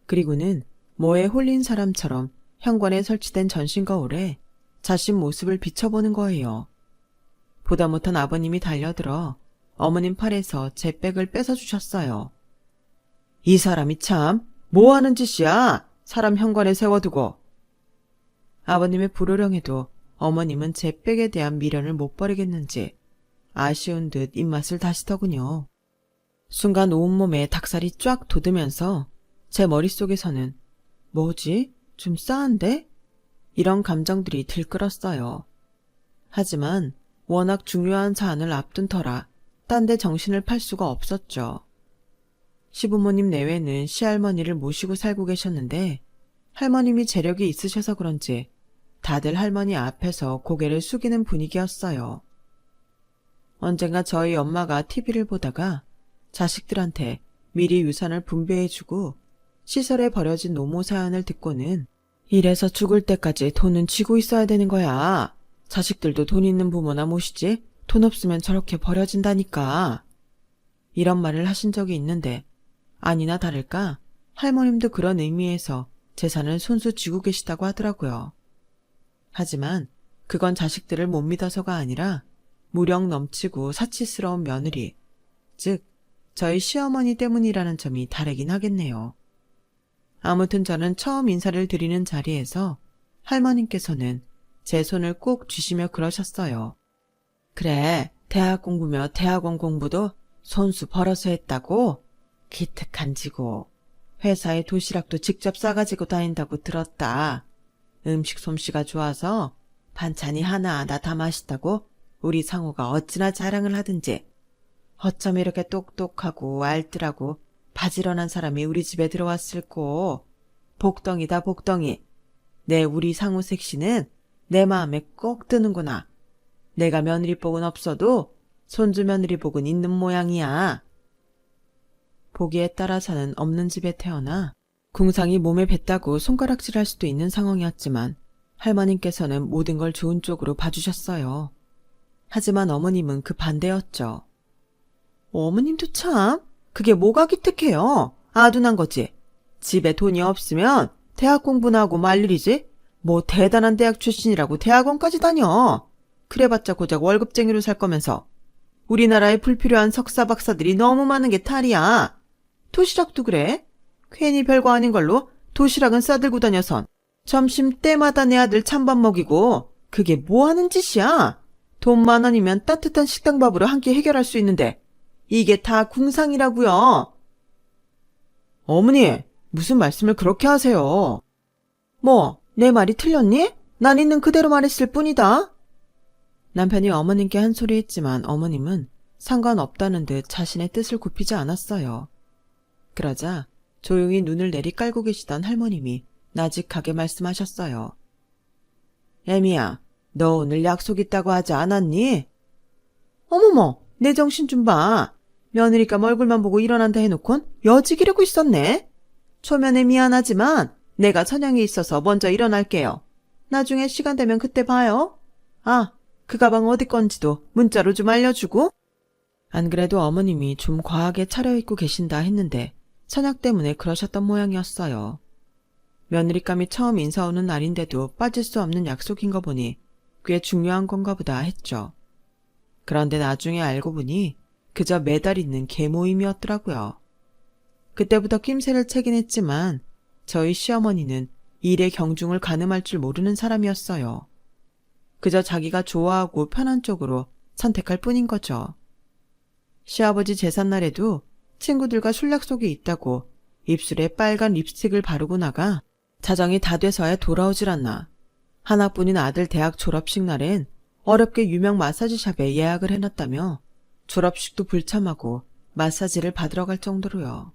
그리고는 뭐에 홀린 사람처럼 현관에 설치된 전신 거울에 자신 모습을 비춰보는 거예요. 보다 못한 아버님이 달려들어 어머님 팔에서 제 백을 뺏어주셨어요. 이 사람이 참 뭐하는 짓이야? 사람 현관에 세워두고. 아버님의 불호령에도 어머님은 제 백에 대한 미련을 못 버리겠는지 아쉬운 듯 입맛을 다시더군요. 순간 온몸에 닭살이 쫙 돋으면서 제 머릿속에서는 뭐지? 좀 싸한데? 이런 감정들이 들끓었어요. 하지만 워낙 중요한 사안을 앞둔 터라 딴 데 정신을 팔 수가 없었죠. 시부모님 내외는 시할머니를 모시고 살고 계셨는데 할머님이 재력이 있으셔서 그런지 다들 할머니 앞에서 고개를 숙이는 분위기였어요. 언젠가 저희 엄마가 TV를 보다가 자식들한테 미리 유산을 분배해주고 시설에 버려진 노모 사연을 듣고는 이래서 죽을 때까지 돈은 쥐고 있어야 되는 거야. 자식들도 돈 있는 부모나 모시지 돈 없으면 저렇게 버려진다니까. 이런 말을 하신 적이 있는데 아니나 다를까 할머님도 그런 의미에서 재산을 손수 쥐고 계시다고 하더라고요. 하지만 그건 자식들을 못 믿어서가 아니라 무력 넘치고 사치스러운 며느리, 즉 저희 시어머니 때문이라는 점이 다르긴 하겠네요. 아무튼 저는 처음 인사를 드리는 자리에서 할머님께서는 제 손을 꼭 쥐시며 그러셨어요. 그래, 대학 공부며 대학원 공부도 손수 벌어서 했다고? 기특한 지고. 회사에 도시락도 직접 싸가지고 다닌다고 들었다. 음식 솜씨가 좋아서 반찬이 하나하나 다 맛있다고 우리 상호가 어찌나 자랑을 하든지. 어쩜 이렇게 똑똑하고 알뜰하고 바지런한 사람이 우리 집에 들어왔을꼬. 복덩이다 복덩이. 내 우리 상호 색시는 내 마음에 꼭 드는구나. 내가 며느리복은 없어도 손주 며느리복은 있는 모양이야. 보기에 따라서는 없는 집에 태어나 궁상이 몸에 뱄다고 손가락질할 수도 있는 상황이었지만 할머님께서는 모든 걸 좋은 쪽으로 봐주셨어요. 하지만 어머님은 그 반대였죠. 어머님도 참 그게 뭐가 기특해요. 아둔한 거지. 집에 돈이 없으면 대학 공부나 하고 말 일이지. 뭐 대단한 대학 출신이라고 대학원까지 다녀. 그래봤자 고작 월급쟁이로 살 거면서. 우리나라에 불필요한 석사 박사들이 너무 많은 게 탈이야. 도시락도 그래. 괜히 별거 아닌 걸로 도시락은 싸들고 다녀선 점심 때마다 내 아들 찬밥 먹이고 그게 뭐 하는 짓이야. 돈 10,000원이면 따뜻한 식당밥으로 한 끼 해결할 수 있는데 이게 다 궁상이라고요. 어머니, 무슨 말씀을 그렇게 하세요. 뭐, 내 말이 틀렸니? 난 있는 그대로 말했을 뿐이다. 남편이 어머님께 한 소리 했지만 어머님은 상관없다는 듯 자신의 뜻을 굽히지 않았어요. 그러자 조용히 눈을 내리깔고 계시던 할머님이 나직하게 말씀하셨어요. 애미야, 너 오늘 약속 있다고 하지 않았니? 어머머, 내 정신 좀 봐. 며느리감 얼굴만 보고 일어난다 해놓곤 여직이려고 있었네. 초면에 미안하지만 내가 선영이 있어서 먼저 일어날게요. 나중에 시간 되면 그때 봐요. 아, 그 가방 어디 건지도 문자로 좀 알려주고. 안 그래도 어머님이 좀 과하게 차려입고 계신다 했는데 선약 때문에 그러셨던 모양이었어요. 며느리감이 처음 인사 오는 날인데도 빠질 수 없는 약속인 거 보니 꽤 중요한 건가 보다 했죠. 그런데 나중에 알고 보니 그저 매달 있는 개모임이었더라고요. 그때부터 낌새를 채긴 했지만 저희 시어머니는 일의 경중을 가늠할 줄 모르는 사람이었어요. 그저 자기가 좋아하고 편한 쪽으로 선택할 뿐인 거죠. 시아버지 제삿날에도 친구들과 술 약속이 있다고 입술에 빨간 립스틱을 바르고 나가 자정이 다 돼서야 돌아오질 않나. 하나뿐인 아들 대학 졸업식 날엔 어렵게 유명 마사지샵에 예약을 해놨다며 졸업식도 불참하고 마사지를 받으러 갈 정도로요.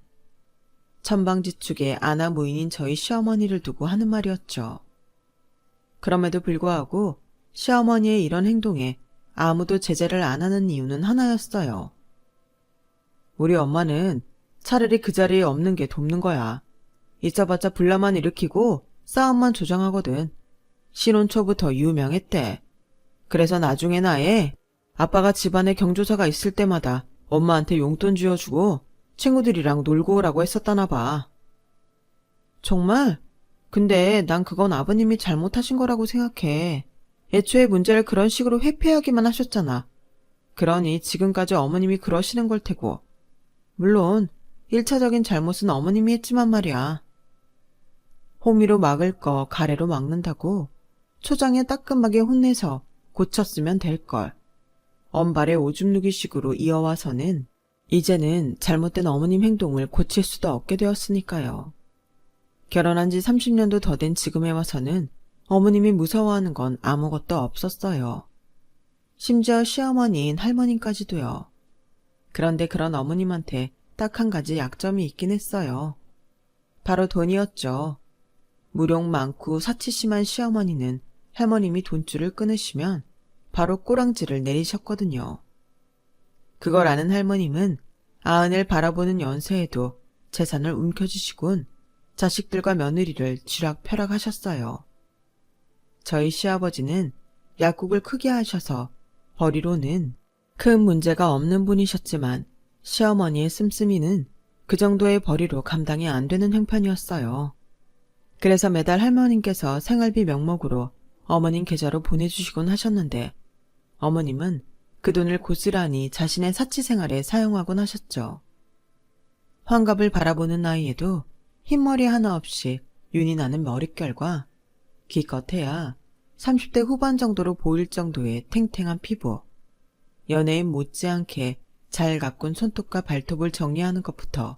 천방지축에 아나 무인인 저희 시어머니를 두고 하는 말이었죠. 그럼에도 불구하고 시어머니의 이런 행동에 아무도 제재를 안 하는 이유는 하나였어요. 우리 엄마는 차라리 그 자리에 없는 게 돕는 거야. 있어봤자 분란만 일으키고 싸움만 조장하거든. 신혼 초부터 유명했대. 그래서 나중엔 아예 아빠가 집안에 경조사가 있을 때마다 엄마한테 용돈 쥐어주고 친구들이랑 놀고 오라고 했었다나 봐. 정말? 근데 난 그건 아버님이 잘못하신 거라고 생각해. 애초에 문제를 그런 식으로 회피하기만 하셨잖아. 그러니 지금까지 어머님이 그러시는 걸 테고. 물론 1차적인 잘못은 어머님이 했지만 말이야. 호미로 막을 거 가래로 막는다고 초장에 따끔하게 혼내서 고쳤으면 될걸. 언발의 오줌 누기식으로 이어와서는 이제는 잘못된 어머님 행동을 고칠 수도 없게 되었으니까요. 결혼한 지 30년도 더 된 지금에 와서는 어머님이 무서워하는 건 아무것도 없었어요. 심지어 시어머니인 할머님까지도요. 그런데 그런 어머님한테 딱 한 가지 약점이 있긴 했어요. 바로 돈이었죠. 무력 많고 사치 심한 시어머니는 할머님이 돈줄을 끊으시면 바로 꼬랑지를 내리셨거든요. 그걸 아는 할머님은 아흔을 바라보는 연세에도 재산을 움켜쥐시곤 자식들과 며느리를 쥐락펴락하셨어요. 저희 시아버지는 약국을 크게 하셔서 벌이로는 큰 문제가 없는 분이셨지만 시어머니의 씀씀이는 그 정도의 벌이로 감당이 안 되는 형편이었어요. 그래서 매달 할머님께서 생활비 명목으로 어머님 계좌로 보내주시곤 하셨는데 어머님은 그 돈을 고스란히 자신의 사치 생활에 사용하곤 하셨죠. 환갑을 바라보는 나이에도 흰머리 하나 없이 윤이 나는 머릿결과 기껏해야 30대 후반 정도로 보일 정도의 탱탱한 피부, 연예인 못지않게 잘 가꾼 손톱과 발톱을 정리하는 것부터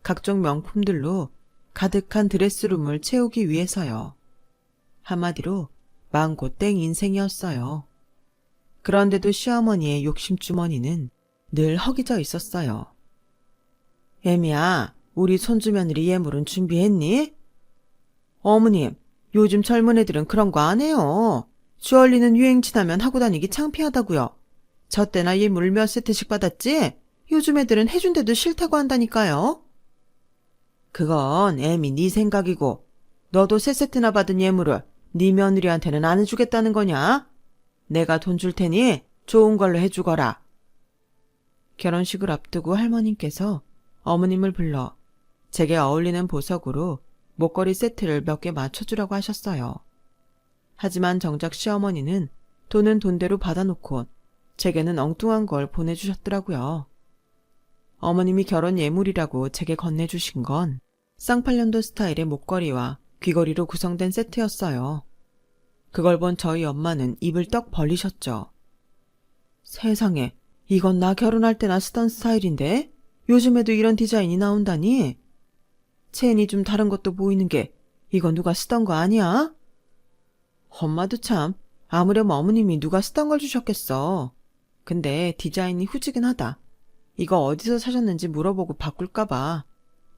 각종 명품들로 가득한 드레스룸을 채우기 위해서요. 한마디로 망고땡 인생이었어요. 그런데도 시어머니의 욕심주머니는 늘 허기져 있었어요. 애미야, 우리 손주 며느리 예물은 준비했니? 어머님, 요즘 젊은 애들은 그런 거 안 해요. 주얼리는 유행 지나면 하고 다니기 창피하다고요. 저 때나 예물 몇 세트씩 받았지? 요즘 애들은 해준데도 싫다고 한다니까요. 그건 애미 네 생각이고 너도 3세트나 받은 예물을 네 며느리한테는 안 해주겠다는 거냐? 내가 돈 줄 테니 좋은 걸로 해주거라. 결혼식을 앞두고 할머님께서 어머님을 불러 제게 어울리는 보석으로 목걸이 세트를 몇 개 맞춰주라고 하셨어요. 하지만 정작 시어머니는 돈은 돈대로 받아놓고 제게는 엉뚱한 걸 보내주셨더라고요. 어머님이 결혼 예물이라고 제게 건네주신 건 쌍팔년도 스타일의 목걸이와 귀걸이로 구성된 세트였어요. 그걸 본 저희 엄마는 입을 떡 벌리셨죠. 세상에, 이건 나 결혼할 때나 쓰던 스타일인데 요즘에도 이런 디자인이 나온다니? 체인이 좀 다른 것도 보이는 게 이거 누가 쓰던 거 아니야? 엄마도 참 아무렴 어머님이 누가 쓰던 걸 주셨겠어. 근데 디자인이 후지근하다. 이거 어디서 사셨는지 물어보고 바꿀까 봐.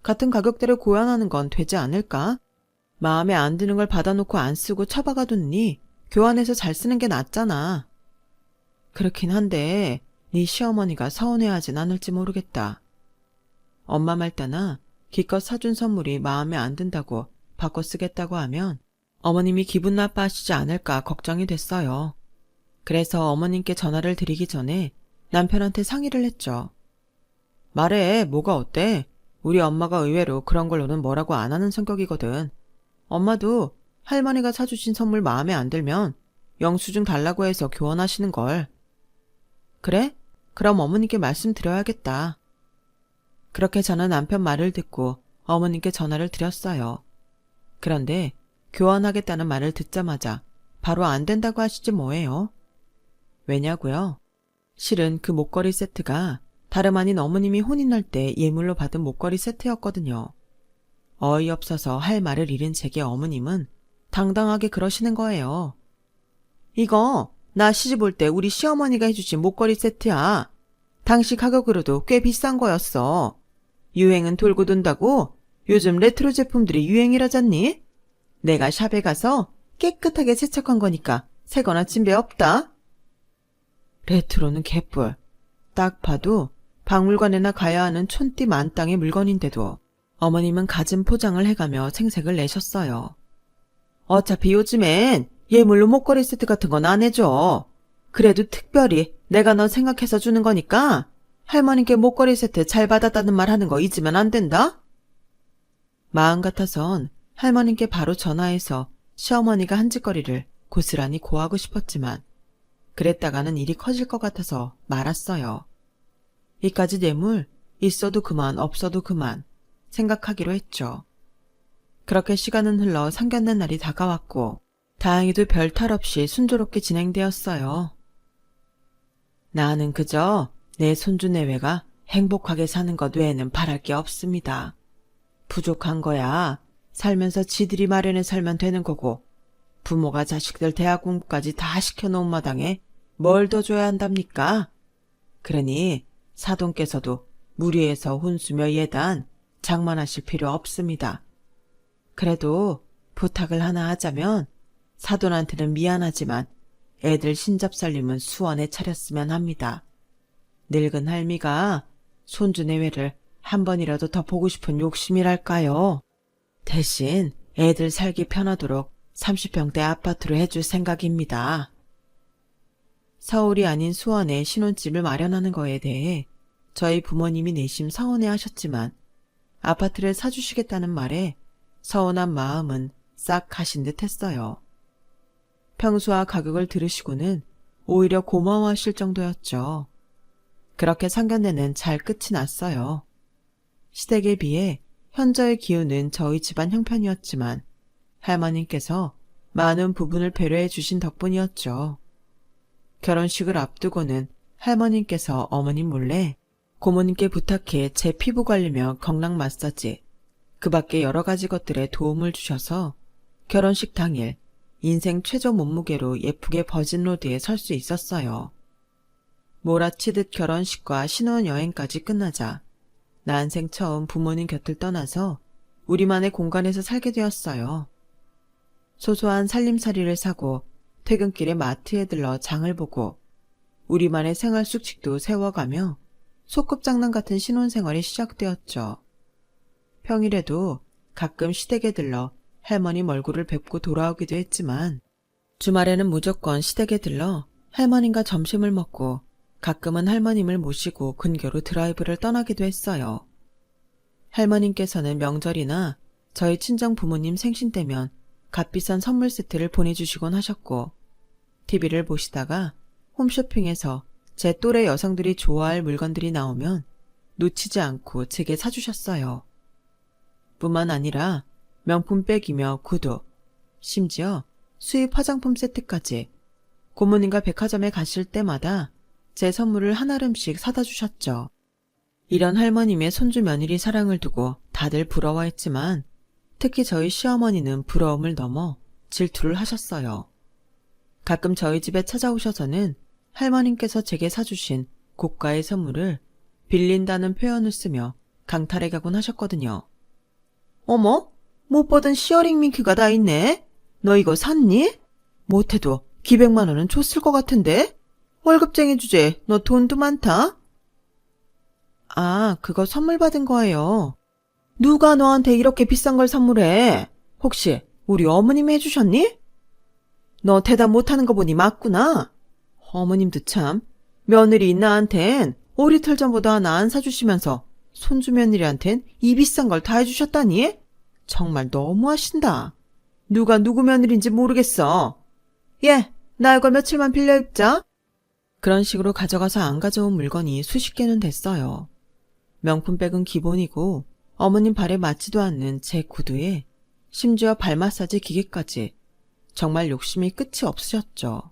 같은 가격대로 고안하는 건 되지 않을까? 마음에 안 드는 걸 받아놓고 안 쓰고 처박아뒀니 교환해서 잘 쓰는 게 낫잖아. 그렇긴 한데 네 시어머니가 서운해하진 않을지 모르겠다. 엄마 말 따나 기껏 사준 선물이 마음에 안 든다고 바꿔 쓰겠다고 하면 어머님이 기분 나빠하시지 않을까 걱정이 됐어요. 그래서 어머님께 전화를 드리기 전에 남편한테 상의를 했죠. 말해, 뭐가 어때? 우리 엄마가 의외로 그런 걸로는 뭐라고 안 하는 성격이거든. 엄마도 할머니가 사주신 선물 마음에 안 들면 영수증 달라고 해서 교환하시는걸. 그래? 그럼 어머님께 말씀드려야겠다. 그렇게 저는 남편 말을 듣고 어머님께 전화를 드렸어요. 그런데 교환하겠다는 말을 듣자마자 바로 안 된다고 하시지 뭐예요. 왜냐고요? 실은 그 목걸이 세트가 다름 아닌 어머님이 혼인할 때 예물로 받은 목걸이 세트였거든요. 어이없어서 할 말을 잃은 제게 어머님은 당당하게 그러시는 거예요. 이거 나 시집 올 때 우리 시어머니가 해주신 목걸이 세트야. 당시 가격으로도 꽤 비싼 거였어. 유행은 돌고 돈다고 요즘 레트로 제품들이 유행이라잖니? 내가 샵에 가서 깨끗하게 세척한 거니까 새거나 찐배 없다. 레트로는 개뿔. 딱 봐도 박물관에나 가야 하는 촌띠 만땅의 물건인데도 어머님은 갖은 포장을 해가며 생색을 내셨어요. 어차피 요즘엔 예물로 목걸이 세트 같은 건 안 해줘. 그래도 특별히 내가 너 생각해서 주는 거니까 할머니께 목걸이 세트 잘 받았다는 말 하는 거 잊으면 안 된다? 마음 같아선 할머니께 바로 전화해서 시어머니가 한 짓거리를 고스란히 고하고 싶었지만 그랬다가는 일이 커질 것 같아서 말았어요. 이까지 뇌물 있어도 그만 없어도 그만 생각하기로 했죠. 그렇게 시간은 흘러 상견례 날이 다가왔고 다행히도 별 탈 없이 순조롭게 진행되었어요. 나는 그저 내 손주 내외가 행복하게 사는 것 외에는 바랄 게 없습니다. 부족한 거야. 살면서 지들이 마련해 살면 되는 거고 부모가 자식들 대학 공부까지 다 시켜놓은 마당에 뭘 더 줘야 한답니까? 그러니 사돈께서도 무리해서 혼수며 예단 장만하실 필요 없습니다. 그래도 부탁을 하나 하자면 사돈한테는 미안하지만 애들 신잡살림은 수원에 차렸으면 합니다. 늙은 할미가 손주 내외를 한 번이라도 더 보고 싶은 욕심이랄까요. 대신 애들 살기 편하도록 30평대 아파트로 해줄 생각입니다. 서울이 아닌 수원에 신혼집을 마련하는 거에 대해 저희 부모님이 내심 서운해 하셨지만 아파트를 사주시겠다는 말에 서운한 마음은 싹 가신 듯 했어요. 평수와 가격을 들으시고는 오히려 고마워하실 정도였죠. 그렇게 상견례는 잘 끝이 났어요. 시댁에 비해 현저의 기운은 저희 집안 형편이었지만 할머님께서 많은 부분을 배려해 주신 덕분이었죠. 결혼식을 앞두고는 할머님께서 어머님 몰래 고모님께 부탁해 제 피부 관리며 경락 마사지, 그 밖에 여러 가지 것들에 도움을 주셔서 결혼식 당일 인생 최저 몸무게로 예쁘게 버진로드에 설 수 있었어요. 몰아치듯 결혼식과 신혼여행까지 끝나자 난생 처음 부모님 곁을 떠나서 우리만의 공간에서 살게 되었어요. 소소한 살림살이를 사고 퇴근길에 마트에 들러 장을 보고 우리만의 생활 수칙도 세워가며 소꿉장난 같은 신혼생활이 시작되었죠. 평일에도 가끔 시댁에 들러 할머님 얼굴을 뵙고 돌아오기도 했지만 주말에는 무조건 시댁에 들러 할머님과 점심을 먹고 가끔은 할머님을 모시고 근교로 드라이브를 떠나기도 했어요. 할머님께서는 명절이나 저희 친정 부모님 생신 때면 값비싼 선물 세트를 보내주시곤 하셨고 TV를 보시다가 홈쇼핑에서 제 또래 여성들이 좋아할 물건들이 나오면 놓치지 않고 제게 사주셨어요. 뿐만 아니라 명품백이며 구두, 심지어 수입 화장품 세트까지 고모님과 백화점에 가실 때마다 제 선물을 한 알음씩 사다 주셨죠. 이런 할머님의 손주 며느리 사랑을 두고 다들 부러워했지만 특히 저희 시어머니는 부러움을 넘어 질투를 하셨어요. 가끔 저희 집에 찾아오셔서는 할머님께서 제게 사주신 고가의 선물을 빌린다는 표현을 쓰며 강탈해 가곤 하셨거든요. 어머, 못 보던 시어링 밍크가 다 있네. 너 이거 샀니? 못해도 기백만 원은 줬을 것 같은데? 월급쟁이 주제에 너 돈도 많다? 아, 그거 선물 받은 거예요. 누가 너한테 이렇게 비싼 걸 선물해? 혹시 우리 어머님이 해주셨니? 너 대답 못하는 거 보니 맞구나. 어머님도 참, 며느리 나한텐 오리털 전보다 하나 안 사주시면서 손주 며느리한텐 이 비싼 걸 다 해주셨다니? 정말 너무하신다. 누가 누구 며느리인지 모르겠어. 예, 나 이거 며칠만 빌려 입자. 그런 식으로 가져가서 안 가져온 물건이 수십 개는 됐어요. 명품백은 기본이고 어머님 발에 맞지도 않는 제 구두에 심지어 발 마사지 기계까지 정말 욕심이 끝이 없으셨죠.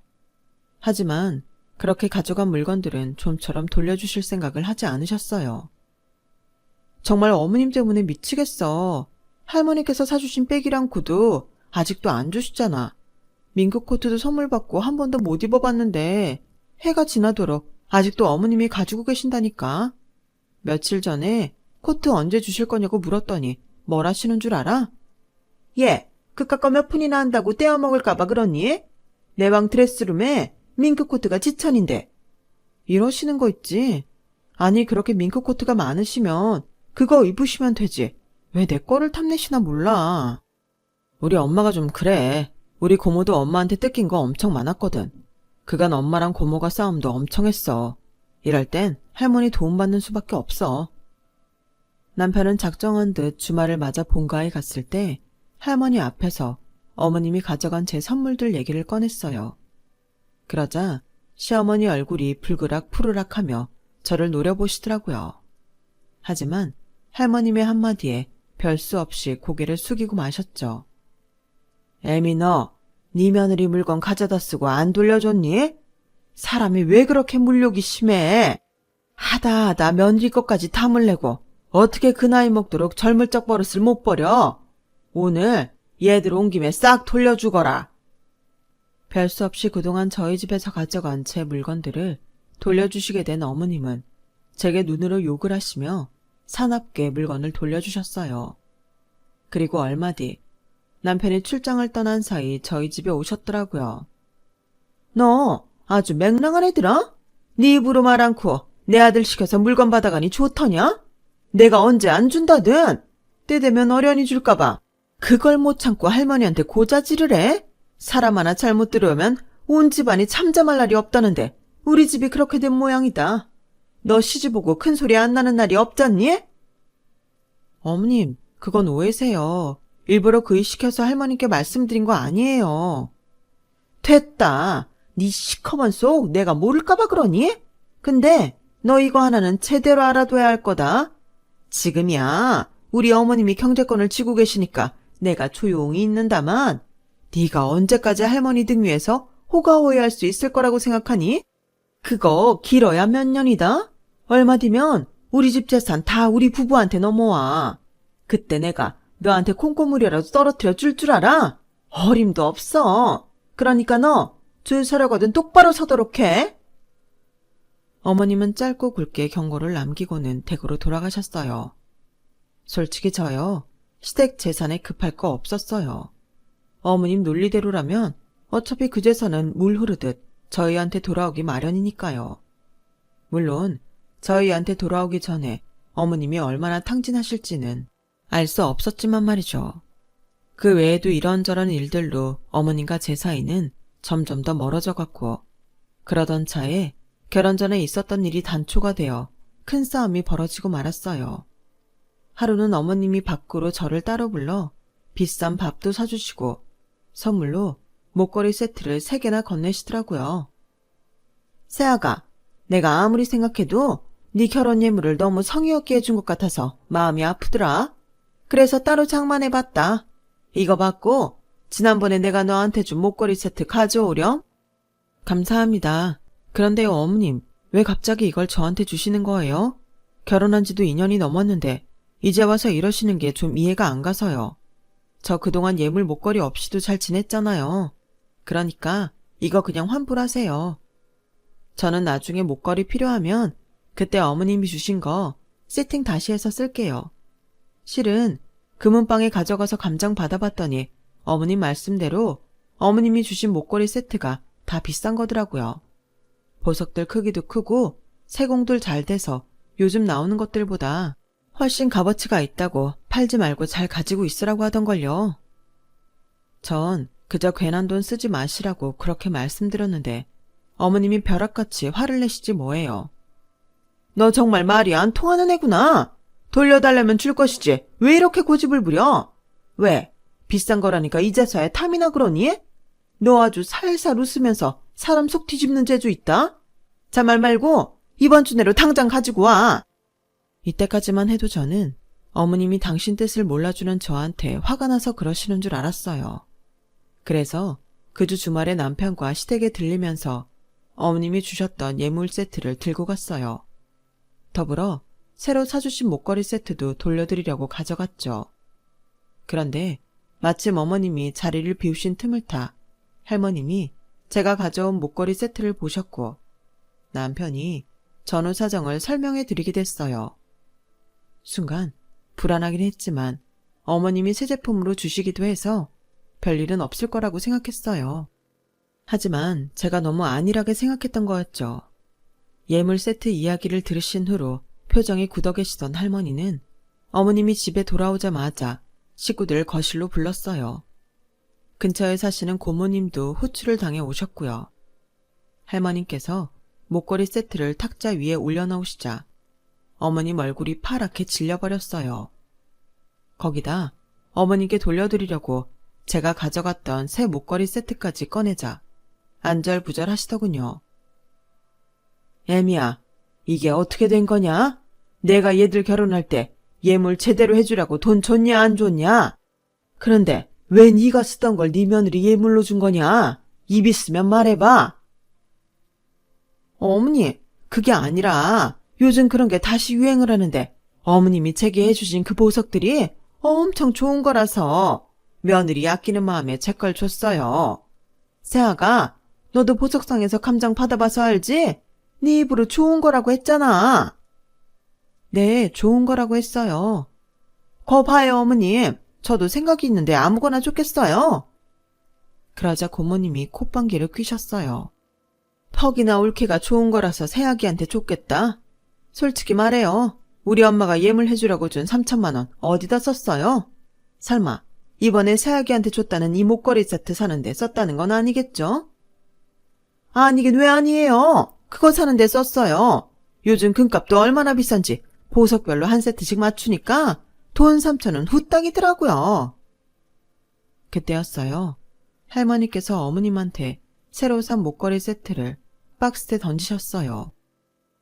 하지만 그렇게 가져간 물건들은 좀처럼 돌려주실 생각을 하지 않으셨어요. 정말 어머님 때문에 미치겠어. 할머니께서 사주신 백이랑 구두 아직도 안 주시잖아. 민크 코트도 선물 받고 한 번도 못 입어봤는데 해가 지나도록 아직도 어머님이 가지고 계신다니까. 며칠 전에 코트 언제 주실 거냐고 물었더니 뭘 하시는 줄 알아? 예, 그깟 거 몇 푼이나 한다고 떼어먹을까봐 그러니? 내 방 드레스룸에 민크 코트가 지천인데. 이러시는 거 있지. 아니 그렇게 민크 코트가 많으시면 그거 입으시면 되지. 왜 내 거를 탐내시나 몰라. 우리 엄마가 좀 그래. 우리 고모도 엄마한테 뜯긴 거 엄청 많았거든. 그간 엄마랑 고모가 싸움도 엄청 했어. 이럴 땐 할머니 도움받는 수밖에 없어. 남편은 작정한 듯 주말을 맞아 본가에 갔을 때 할머니 앞에서 어머님이 가져간 제 선물들 얘기를 꺼냈어요. 그러자 시어머니 얼굴이 불그락 푸르락하며 저를 노려보시더라고요. 하지만 할머님의 한마디에 별 수 없이 고개를 숙이고 마셨죠. 애미 너, 네 며느리 물건 가져다 쓰고 안 돌려줬니? 사람이 왜 그렇게 물욕이 심해? 하다 며느리 것까지 탐을 내고 어떻게 그 나이 먹도록 젊을 적 버릇을 못 버려? 오늘 얘들 온 김에 싹 돌려주거라. 별 수 없이 그동안 저희 집에서 가져간 제 물건들을 돌려주시게 된 어머님은 제게 눈으로 욕을 하시며 사납게 물건을 돌려주셨어요. 그리고 얼마 뒤 남편이 출장을 떠난 사이 저희 집에 오셨더라고요. 너 아주 맹랑한 애들아? 네 입으로 말 않고 내 아들 시켜서 물건 받아가니 좋더냐? 내가 언제 안 준다든 때 되면 어련히 줄까봐 그걸 못 참고 할머니한테 고자질을 해? 사람 하나 잘못 들어오면 온 집안이 잠잠할 날이 없다는데 우리 집이 그렇게 된 모양이다. 너 시집 오고 큰 소리 안 나는 날이 없잖니? 어머님, 그건 오해세요. 일부러 그 일 시켜서 할머니께 말씀드린 거 아니에요. 됐다. 네 시커먼 속 내가 모를까봐 그러니? 근데 너 이거 하나는 제대로 알아둬야 할 거다. 지금이야 우리 어머님이 경제권을 쥐고 계시니까 내가 조용히 있는다만 네가 언제까지 할머니 등 위에서 호가호위할 수 있을 거라고 생각하니? 그거 길어야 몇 년이다? 얼마 뒤면 우리 집 재산 다 우리 부부한테 넘어와. 그때 내가 너한테 콩고물이라도 떨어뜨려 줄 줄 알아? 어림도 없어. 그러니까 너 줄 서려거든 똑바로 서도록 해. 어머님은 짧고 굵게 경고를 남기고는 댁으로 돌아가셨어요. 솔직히 저요, 시댁 재산에 급할 거 없었어요. 어머님 논리대로라면 어차피 그 재산은 물 흐르듯 저희한테 돌아오기 마련이니까요. 물론 저희한테 돌아오기 전에 어머님이 얼마나 탕진하실지는 알 수 없었지만 말이죠. 그 외에도 이런저런 일들로 어머님과 제 사이는 점점 더 멀어져 갔고, 그러던 차에 결혼 전에 있었던 일이 단초가 되어 큰 싸움이 벌어지고 말았어요. 하루는 어머님이 밖으로 저를 따로 불러 비싼 밥도 사주시고 선물로 목걸이 세트를 3개나 건네시더라고요. 새아가, 내가 아무리 생각해도 네 결혼 예물을 너무 성의 없게 해준 것 같아서 마음이 아프더라. 그래서 따로 장만해봤다. 이거 받고 지난번에 내가 너한테 준 목걸이 세트 가져오렴. 감사합니다. 그런데요, 어머님, 왜 갑자기 이걸 저한테 주시는 거예요? 결혼한 지도 2년이 넘었는데 이제 와서 이러시는 게 좀 이해가 안 가서요. 저 그동안 예물 목걸이 없이도 잘 지냈잖아요. 그러니까 이거 그냥 환불하세요. 저는 나중에 목걸이 필요하면 그때 어머님이 주신 거 세팅 다시 해서 쓸게요. 실은 금은방에 가져가서 감장 받아봤더니 어머님 말씀대로 어머님이 주신 목걸이 세트가 다 비싼 거더라고요. 보석들 크기도 크고 세공들 잘 돼서 요즘 나오는 것들보다 훨씬 값어치가 있다고 팔지 말고 잘 가지고 있으라고 하던걸요. 전 그저 괜한 돈 쓰지 마시라고 그렇게 말씀드렸는데 어머님이 벼락같이 화를 내시지 뭐예요. 너 정말 말이 안 통하는 애구나. 돌려달라면 줄 것이지 왜 이렇게 고집을 부려? 왜? 비싼 거라니까 이제서야 탐이나 그러니? 너 아주 살살 웃으면서 사람 속 뒤집는 재주 있다? 자, 말 말고 이번 주 내로 당장 가지고 와. 이때까지만 해도 저는 어머님이 당신 뜻을 몰라주는 저한테 화가 나서 그러시는 줄 알았어요. 그래서 그 주 주말에 남편과 시댁에 들리면서 어머님이 주셨던 예물 세트를 들고 갔어요. 더불어 새로 사주신 목걸이 세트도 돌려드리려고 가져갔죠. 그런데 마침 어머님이 자리를 비우신 틈을 타 할머님이 제가 가져온 목걸이 세트를 보셨고 남편이 전후 사정을 설명해 드리게 됐어요. 순간 불안하긴 했지만 어머님이 새 제품으로 주시기도 해서 별일은 없을 거라고 생각했어요. 하지만 제가 너무 안일하게 생각했던 거였죠. 예물 세트 이야기를 들으신 후로 표정이 굳어 계시던 할머니는 어머님이 집에 돌아오자마자 식구들 거실로 불렀어요. 근처에 사시는 고모님도 호출을 당해 오셨고요. 할머님께서 목걸이 세트를 탁자 위에 올려놓으시자 어머님 얼굴이 파랗게 질려버렸어요. 거기다 어머님께 돌려드리려고 제가 가져갔던 새 목걸이 세트까지 꺼내자 안절부절 하시더군요. 애미야, 이게 어떻게 된 거냐? 내가 얘들 결혼할 때 예물 제대로 해주라고 돈 줬냐 안 줬냐? 그런데 왜 네가 쓰던 걸 네 며느리 예물로 준 거냐? 입 있으면 말해봐. 어머니, 그게 아니라 요즘 그런 게 다시 유행을 하는데 어머님이 제게 해주신 그 보석들이 엄청 좋은 거라서 며느리 아끼는 마음에 제 걸 줬어요. 세아가, 너도 보석상에서 감장 받아봐서 알지? 네 입으로 좋은 거라고 했잖아. 네, 좋은 거라고 했어요. 거 봐요, 어머님. 저도 생각이 있는데 아무거나 좋겠어요. 그러자 고모님이 콧방귀를 뀌셨어요. 턱이나 올케가 좋은 거라서 새아기한테 줬겠다. 솔직히 말해요. 우리 엄마가 예물해주라고 준 3천만 원 어디다 썼어요? 설마 이번에 새아기한테 줬다는 이 목걸이 세트 사는데 썼다는 건 아니겠죠? 아니긴 왜 아니에요. 그거 사는데 썼어요. 요즘 금값도 얼마나 비싼지 보석별로 한 세트씩 맞추니까 돈 3천은 후딱이더라고요. 그때였어요. 할머니께서 어머님한테 새로 산 목걸이 세트를 박스에 던지셨어요.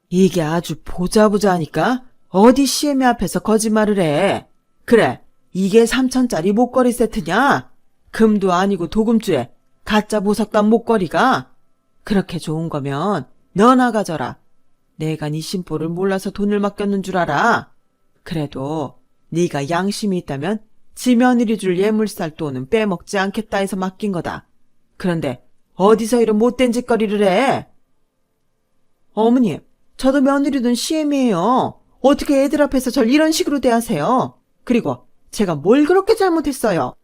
이게 아주 보자보자하니까 어디 시애미 앞에서 거짓말을 해. 그래, 이게 3천짜리 목걸이 세트냐? 금도 아니고 도금줄에 가짜 보석단 목걸이가? 그렇게 좋은 거면 너나 가져라. 내가 네 심보를 몰라서 돈을 맡겼는 줄 알아. 그래도 네가 양심이 있다면 지 며느리 줄 예물살 돈은 빼먹지 않겠다 해서 맡긴 거다. 그런데 어디서 이런 못된 짓거리를 해? 어머님, 저도 며느리 둔 시엠이에요. 어떻게 애들 앞에서 절 이런 식으로 대하세요? 그리고 제가 뭘 그렇게 잘못했어요?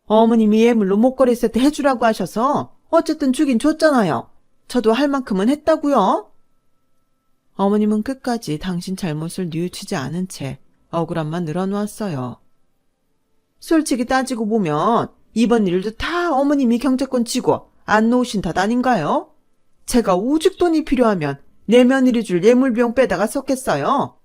어머님이 예물로 목걸이 세트 해주라고 하셔서 어쨌든 주긴 줬잖아요. 저도 할 만큼은 했다고요. 어머님은 끝까지 당신 잘못을 뉘우치지 않은 채 억울함만 늘어놓았어요. 솔직히 따지고 보면 이번 일도 다 어머님이 경제권 쥐고 안 놓으신 탓 아닌가요? 제가 오죽 돈이 필요하면 내 며느리 줄 예물 비용 빼다가 썼겠어요.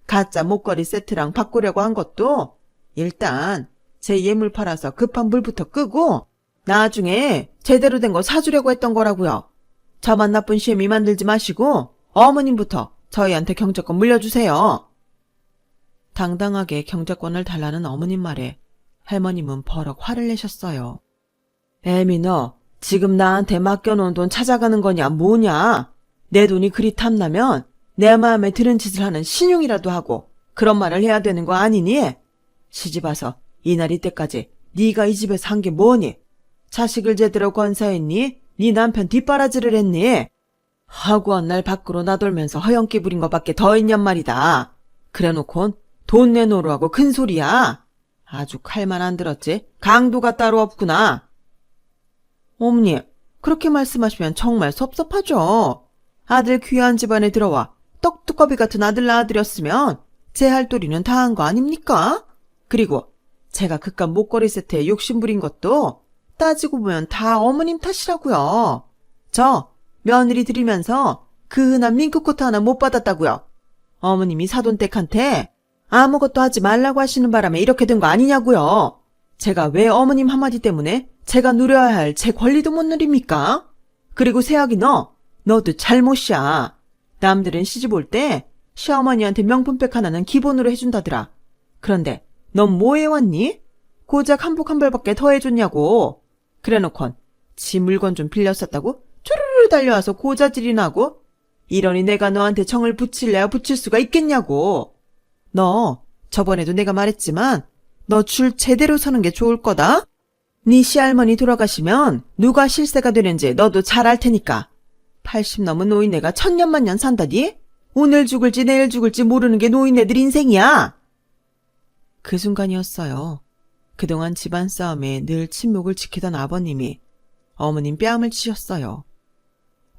가짜 목걸이 세트랑 바꾸려고 한 것도 일단 제 예물 팔아서 급한 불부터 끄고 나중에 제대로 된 거 사주려고 했던 거라고요. 저만 나쁜 시엠이 만들지 마시고 어머님부터 저희한테 경제권 물려주세요. 당당하게 경제권을 달라는 어머님 말에 할머님은 버럭 화를 내셨어요. 애미 너 지금 나한테 맡겨놓은 돈 찾아가는 거냐 뭐냐. 내 돈이 그리 탐나면 내 마음에 드는 짓을 하는 신용이라도 하고 그런 말을 해야 되는 거 아니니? 시집와서 이날이 때까지 네가 이 집에서 한 게 뭐니? 자식을 제대로 건사했니? 네 남편 뒷바라지를 했니? 하고한 날 밖으로 나돌면서 허영기 부린 것밖에 더 있냔 말이다. 그래놓곤 돈 내놓으라고 큰 소리야. 아주 칼만 안 들었지? 강도가 따로 없구나. 어머니, 그렇게 말씀하시면 정말 섭섭하죠. 아들 귀한 집안에 들어와 떡두꺼비 같은 아들 낳아드렸으면 제 할도리는 다 한 거 아닙니까? 그리고 제가 그깟 목걸이 세트에 욕심부린 것도 따지고 보면 다 어머님 탓이라고요. 저 며느리 드리면서 그 흔한 밍크코트 하나 못 받았다고요. 어머님이 사돈댁한테 아무것도 하지 말라고 하시는 바람에 이렇게 된 거 아니냐고요. 제가 왜 어머님 한마디 때문에 제가 누려야 할 제 권리도 못 누립니까? 그리고 세학이 너도 잘못이야. 남들은 시집 올 때 시어머니한테 명품백 하나는 기본으로 해준다더라. 그런데 넌 뭐 해왔니? 고작 한복 한 벌밖에 더 해줬냐고. 그래놓곤 지 물건 좀 빌렸었다고 쭈르르 달려와서 고자질이나 하고 이러니 내가 너한테 정을 붙일래야 붙일 수가 있겠냐고. 너 저번에도 내가 말했지만 너 줄 제대로 서는 게 좋을 거다. 네 시할머니 돌아가시면 누가 실세가 되는지 너도 잘 알 테니까. 80 넘은 노인네가 천년만년 산다니? 오늘 죽을지 내일 죽을지 모르는 게 노인네들 인생이야. 그 순간이었어요. 그동안 집안 싸움에 늘 침묵을 지키던 아버님이 어머님 뺨을 치셨어요.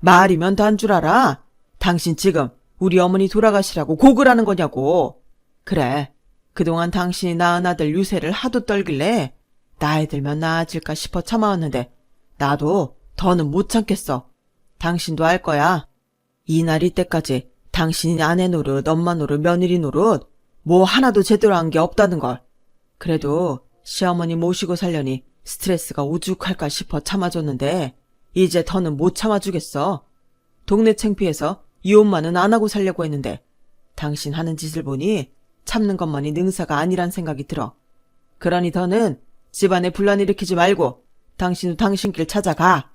말이면 단 줄 알아? 당신 지금 우리 어머니 돌아가시라고 곡을 하는 거냐고. 그래, 그동안 당신이 낳은 아들 유세를 하도 떨길래 나이 들면 나아질까 싶어 참아왔는데 나도 더는 못 참겠어. 당신도 알 거야. 이날 이때까지 당신이 아내 노릇, 엄마 노릇, 며느리 노릇 뭐 하나도 제대로 한 게 없다는 걸. 그래도 시어머니 모시고 살려니 스트레스가 오죽할까 싶어 참아줬는데 이제 더는 못 참아주겠어. 동네 창피해서 이혼만은 안 하고 살려고 했는데 당신 하는 짓을 보니 참는 것만이 능사가 아니란 생각이 들어. 그러니 더는 집안에 분란 일으키지 말고 당신도 당신 길 찾아가.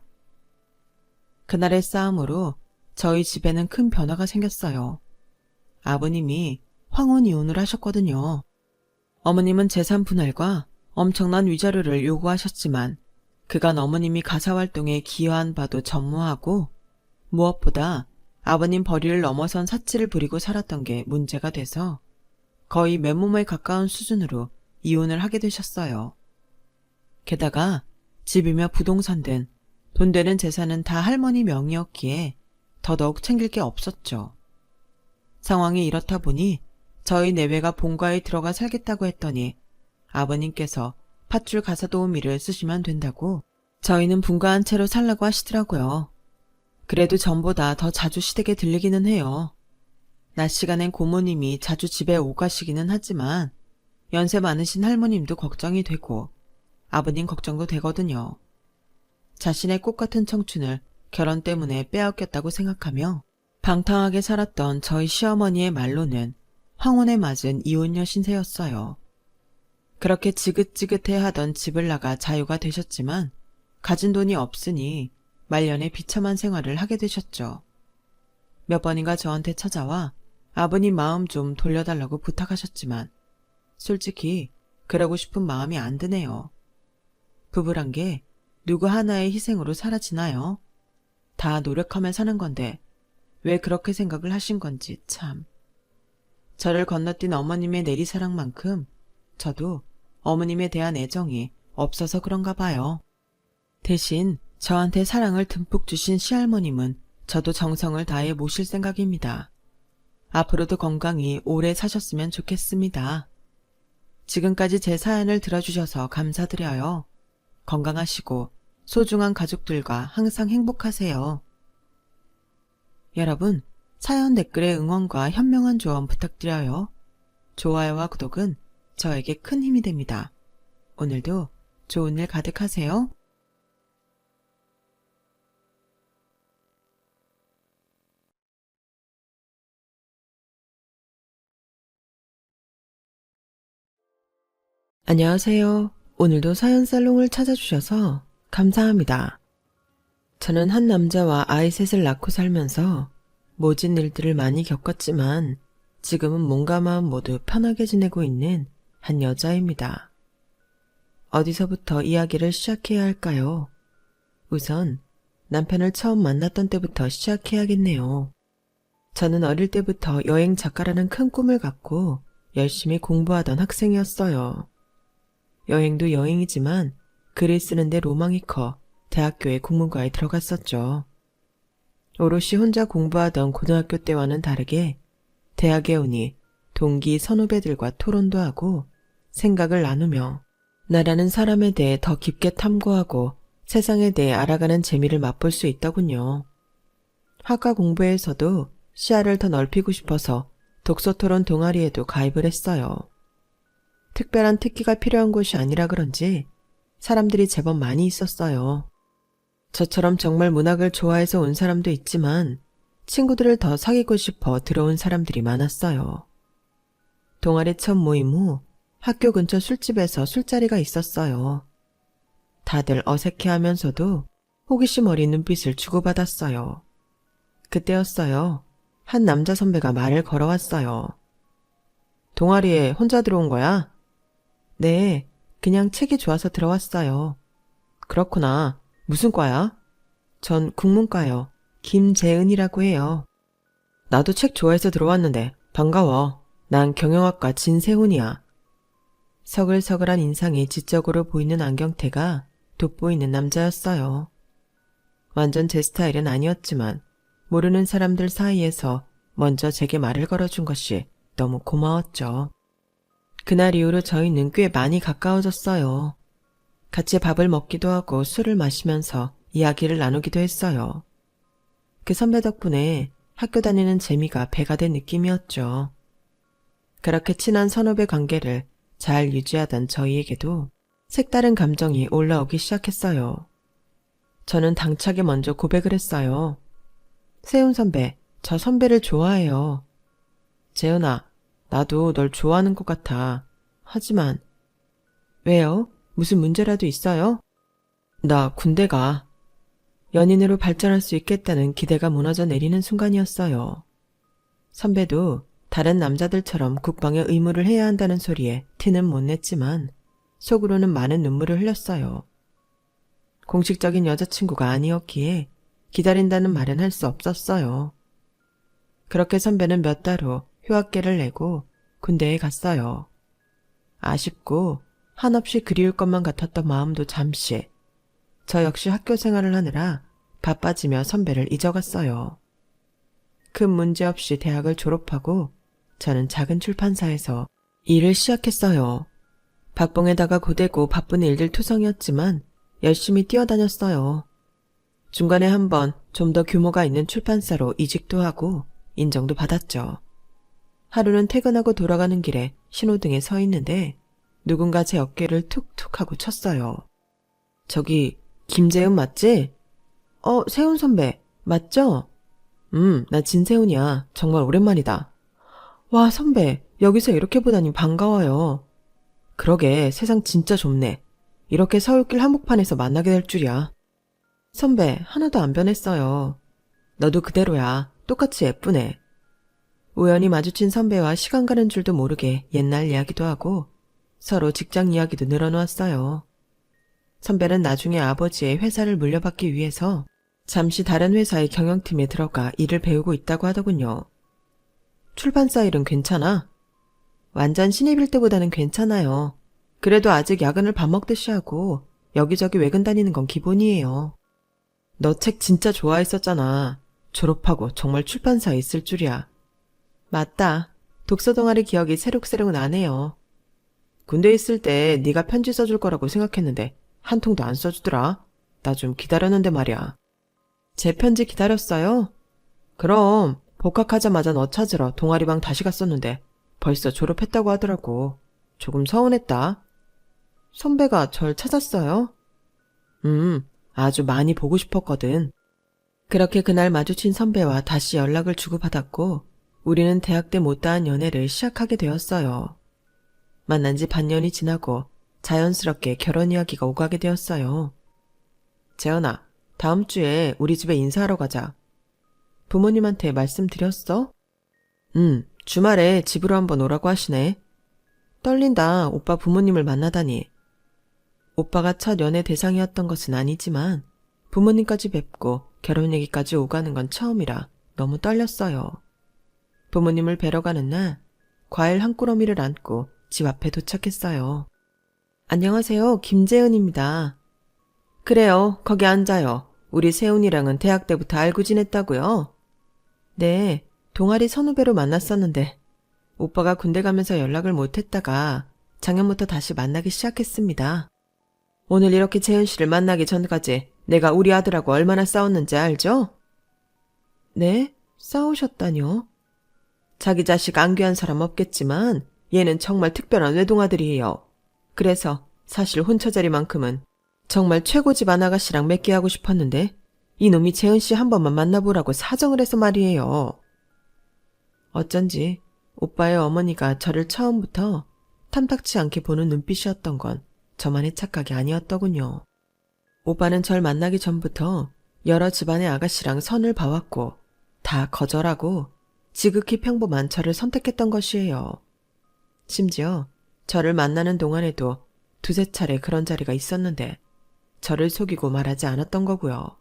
그날의 싸움으로 저희 집에는 큰 변화가 생겼어요. 아버님이 황혼 이혼을 하셨거든요. 어머님은 재산 분할과 엄청난 위자료를 요구하셨지만 그간 어머님이 가사활동에 기여한 바도 전무하고 무엇보다 아버님 벌이를 넘어선 사치를 부리고 살았던 게 문제가 돼서 거의 맨몸에 가까운 수준으로 이혼을 하게 되셨어요. 게다가 집이며 부동산 등 돈 되는 재산은 다 할머니 명의였기에 더더욱 챙길 게 없었죠. 상황이 이렇다 보니 저희 내외가 본가에 들어가 살겠다고 했더니 아버님께서 팥줄 가사 도우미를 쓰시면 된다고 저희는 분가한 채로 살라고 하시더라고요. 그래도 전보다 더 자주 시댁에 들리기는 해요. 낮 시간엔 고모님이 자주 집에 오가시기는 하지만 연세 많으신 할머님도 걱정이 되고 아버님 걱정도 되거든요. 자신의 꽃같은 청춘을 결혼 때문에 빼앗겼다고 생각하며 방탕하게 살았던 저희 시어머니의 말로는 황혼에 맞은 이혼녀 신세였어요. 그렇게 지긋지긋해하던 집을 나가 자유가 되셨지만 가진 돈이 없으니 말년에 비참한 생활을 하게 되셨죠. 몇 번인가 저한테 찾아와 아버님 마음 좀 돌려달라고 부탁하셨지만 솔직히 그러고 싶은 마음이 안 드네요. 부부란 게 누구 하나의 희생으로 사라지나요? 다 노력하며 사는 건데 왜 그렇게 생각을 하신 건지 참. 저를 건너뛴 어머님의 내리사랑만큼 저도 어머님에 대한 애정이 없어서 그런가 봐요. 대신 저한테 사랑을 듬뿍 주신 시할머님은 저도 정성을 다해 모실 생각입니다. 앞으로도 건강히 오래 사셨으면 좋겠습니다. 지금까지 제 사연을 들어주셔서 감사드려요. 건강하시고 소중한 가족들과 항상 행복하세요. 여러분, 사연 댓글에 응원과 현명한 조언 부탁드려요. 좋아요와 구독은 저에게 큰 힘이 됩니다. 오늘도 좋은 일 가득하세요. 안녕하세요. 오늘도 사연 살롱을 찾아주셔서 감사합니다. 저는 한 남자와 아이 셋을 낳고 살면서 모진 일들을 많이 겪었지만 지금은 몸과 마음 모두 편하게 지내고 있는 한 여자입니다. 어디서부터 이야기를 시작해야 할까요? 우선 남편을 처음 만났던 때부터 시작해야겠네요. 저는 어릴 때부터 여행 작가라는 큰 꿈을 갖고 열심히 공부하던 학생이었어요. 여행도 여행이지만 글을 쓰는데 로망이 커 대학교의 국문과에 들어갔었죠. 오롯이 혼자 공부하던 고등학교 때와는 다르게 대학에 오니 동기 선후배들과 토론도 하고 생각을 나누며 나라는 사람에 대해 더 깊게 탐구하고 세상에 대해 알아가는 재미를 맛볼 수 있더군요. 학과 공부에서도 시야를 더 넓히고 싶어서 독서토론 동아리에도 가입을 했어요. 특별한 특기가 필요한 곳이 아니라 그런지 사람들이 제법 많이 있었어요. 저처럼 정말 문학을 좋아해서 온 사람도 있지만 친구들을 더 사귀고 싶어 들어온 사람들이 많았어요. 동아리 첫 모임 후 학교 근처 술집에서 술자리가 있었어요. 다들 어색해하면서도 호기심 어린 눈빛을 주고받았어요. 그때였어요. 한 남자 선배가 말을 걸어왔어요. 동아리에 혼자 들어온 거야? 네, 그냥 책이 좋아서 들어왔어요. 그렇구나. 무슨 과야? 전 국문과요. 김재은이라고 해요. 나도 책 좋아해서 들어왔는데 반가워. 난 경영학과 진세훈이야. 서글서글한 인상이 지적으로 보이는 안경테가 돋보이는 남자였어요. 완전 제 스타일은 아니었지만 모르는 사람들 사이에서 먼저 제게 말을 걸어준 것이 너무 고마웠죠. 그날 이후로 저희는 꽤 많이 가까워졌어요. 같이 밥을 먹기도 하고 술을 마시면서 이야기를 나누기도 했어요. 그 선배 덕분에 학교 다니는 재미가 배가 된 느낌이었죠. 그렇게 친한 선후배 관계를 잘 유지하던 저희에게도 색다른 감정이 올라오기 시작했어요. 저는 당차게 먼저 고백을 했어요. 세훈 선배, 저 선배를 좋아해요. 재은아, 나도 널 좋아하는 것 같아. 하지만 왜요? 무슨 문제라도 있어요? 나 군대 가. 연인으로 발전할 수 있겠다는 기대가 무너져 내리는 순간이었어요. 선배도 다른 남자들처럼 국방의 의무를 해야 한다는 소리에 티는 못 냈지만 속으로는 많은 눈물을 흘렸어요. 공식적인 여자친구가 아니었기에 기다린다는 말은 할 수 없었어요. 그렇게 선배는 몇 달 후 휴학계를 내고 군대에 갔어요. 아쉽고 한없이 그리울 것만 같았던 마음도 잠시, 저 역시 학교 생활을 하느라 바빠지며 선배를 잊어갔어요. 큰 문제 없이 대학을 졸업하고 저는 작은 출판사에서 일을 시작했어요. 박봉에다가 고되고 바쁜 일들 투성이었지만 열심히 뛰어다녔어요. 중간에 한번 좀 더 규모가 있는 출판사로 이직도 하고 인정도 받았죠. 하루는 퇴근하고 돌아가는 길에 신호등에 서 있는데 누군가 제 어깨를 툭툭 하고 쳤어요. 저기 김재은 맞지? 세훈 선배 맞죠? 나 진세훈이야. 정말 오랜만이다. 와, 선배 여기서 이렇게 보다니 반가워요. 그러게 세상 진짜 좁네. 이렇게 서울길 한복판에서 만나게 될 줄이야. 선배 하나도 안 변했어요. 너도 그대로야. 똑같이 예쁘네. 우연히 마주친 선배와 시간 가는 줄도 모르게 옛날 이야기도 하고 서로 직장 이야기도 늘어놓았어요. 선배는 나중에 아버지의 회사를 물려받기 위해서 잠시 다른 회사의 경영팀에 들어가 일을 배우고 있다고 하더군요. 출판사 일은 괜찮아? 완전 신입일 때보다는 괜찮아요. 그래도 아직 야근을 밥 먹듯이 하고 여기저기 외근 다니는 건 기본이에요. 너 책 진짜 좋아했었잖아. 졸업하고 정말 출판사에 있을 줄이야. 맞다. 독서 동아리 기억이 새록새록 나네요. 군대 있을 때 네가 편지 써줄 거라고 생각했는데 한 통도 안 써주더라. 나 좀 기다렸는데 말이야. 제 편지 기다렸어요? 그럼 복학하자마자 너 찾으러 동아리방 다시 갔었는데 벌써 졸업했다고 하더라고. 조금 서운했다. 선배가 절 찾았어요? 아주 많이 보고 싶었거든. 그렇게 그날 마주친 선배와 다시 연락을 주고받았고 우리는 대학 때 못다한 연애를 시작하게 되었어요. 만난 지 반년이 지나고 자연스럽게 결혼 이야기가 오가게 되었어요. 재현아, 다음 주에 우리 집에 인사하러 가자. 부모님한테 말씀드렸어? 주말에 집으로 한번 오라고 하시네. 떨린다, 오빠 부모님을 만나다니. 오빠가 첫 연애 대상이었던 것은 아니지만 부모님까지 뵙고 결혼 얘기까지 오가는 건 처음이라 너무 떨렸어요. 부모님을 뵈러 가는 날 과일 한 꾸러미를 안고 집 앞에 도착했어요. 안녕하세요, 김재은입니다. 그래요, 거기 앉아요. 우리 세훈이랑은 대학 때부터 알고 지냈다고요? 네, 동아리 선후배로 만났었는데 오빠가 군대 가면서 연락을 못했다가 작년부터 다시 만나기 시작했습니다. 오늘 이렇게 재은 씨를 만나기 전까지 내가 우리 아들하고 얼마나 싸웠는지 알죠? 네? 싸우셨다뇨? 자기 자식 안귀한 사람 없겠지만 얘는 정말 특별한 외동아들이에요. 그래서 사실 혼처자리만큼은 정말 최고 집안 아가씨랑 맺게 하고 싶었는데 이놈이 재은 씨 한 번만 만나보라고 사정을 해서 말이에요. 어쩐지 오빠의 어머니가 저를 처음부터 탐탁치 않게 보는 눈빛이었던 건 저만의 착각이 아니었더군요. 오빠는 절 만나기 전부터 여러 집안의 아가씨랑 선을 봐왔고 다 거절하고 지극히 평범한 저를 선택했던 것이에요. 심지어 저를 만나는 동안에도 두세 차례 그런 자리가 있었는데 저를 속이고 말하지 않았던 거고요.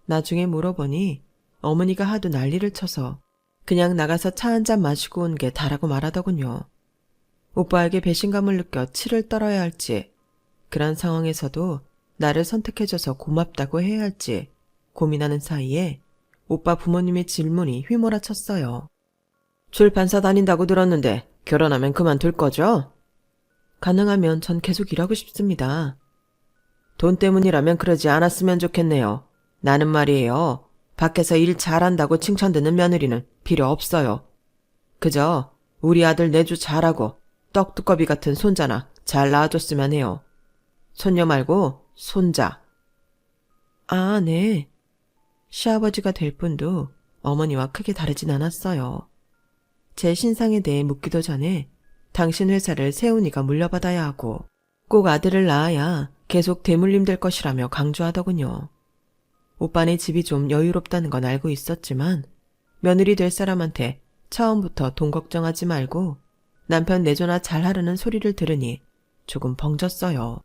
나중에 물어보니 어머니가 하도 난리를 쳐서 그냥 나가서 차 한 잔 마시고 온 게 다라고 말하더군요. 오빠에게 배신감을 느껴 치를 떨어야 할지, 그런 상황에서도 나를 선택해줘서 고맙다고 해야 할지 고민하는 사이에 오빠 부모님의 질문이 휘몰아쳤어요. 출판사 다닌다고 들었는데 결혼하면 그만둘 거죠? 가능하면 전 계속 일하고 싶습니다. 돈 때문이라면 그러지 않았으면 좋겠네요. 나는 말이에요. 밖에서 일 잘한다고 칭찬 듣는 며느리는 필요 없어요. 그저 우리 아들 내주 잘하고 떡두꺼비 같은 손자나 잘 낳아줬으면 해요. 손녀 말고 손자. 아, 네. 시아버지가 될 뿐도 어머니와 크게 다르진 않았어요. 제 신상에 대해 묻기도 전에 당신 회사를 세훈이가 물려받아야 하고 꼭 아들을 낳아야 계속 대물림 될 것이라며 강조하더군요. 오빠네 집이 좀 여유롭다는 건 알고 있었지만 며느리 될 사람한테 처음부터 돈 걱정하지 말고 남편 내조나 잘하려는 소리를 들으니 조금 벙졌어요.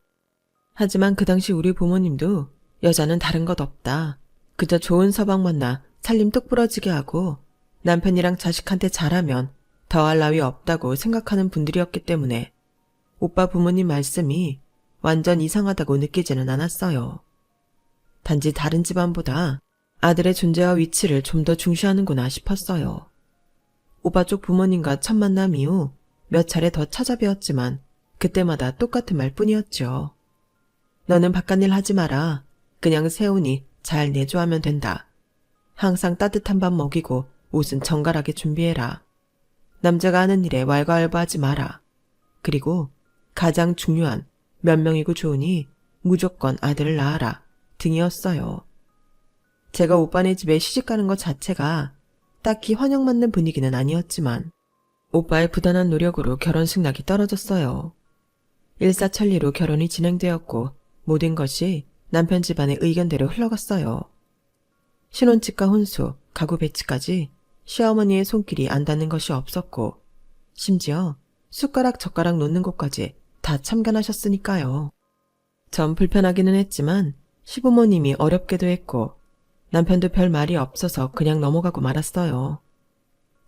하지만 그 당시 우리 부모님도 여자는 다른 것 없다. 그저 좋은 서방 만나 살림 똑 부러지게 하고 남편이랑 자식한테 잘하면 더할 나위 없다고 생각하는 분들이었기 때문에 오빠 부모님 말씀이 완전 이상하다고 느끼지는 않았어요. 단지 다른 집안보다 아들의 존재와 위치를 좀 더 중시하는구나 싶었어요. 오빠 쪽 부모님과 첫 만남 이후 몇 차례 더 찾아뵈었지만 그때마다 똑같은 말뿐이었죠. 너는 바깥일 하지 마라. 그냥 세훈이 잘 내조하면 된다. 항상 따뜻한 밥 먹이고 옷은 정갈하게 준비해라. 남자가 하는 일에 왈가왈부하지 마라. 그리고 가장 중요한 몇 명이고 좋으니 무조건 아들을 낳아라 등이었어요. 제가 오빠네 집에 시집가는 것 자체가 딱히 환영받는 분위기는 아니었지만 오빠의 부단한 노력으로 결혼식 날이 떨어졌어요. 일사천리로 결혼이 진행되었고 모든 것이 남편 집안의 의견대로 흘러갔어요. 신혼집과 혼수, 가구 배치까지 시어머니의 손길이 안 닿는 것이 없었고 심지어 숟가락 젓가락 놓는 곳까지 다 참견하셨으니까요. 전 불편하기는 했지만 시부모님이 어렵게도 했고 남편도 별 말이 없어서 그냥 넘어가고 말았어요.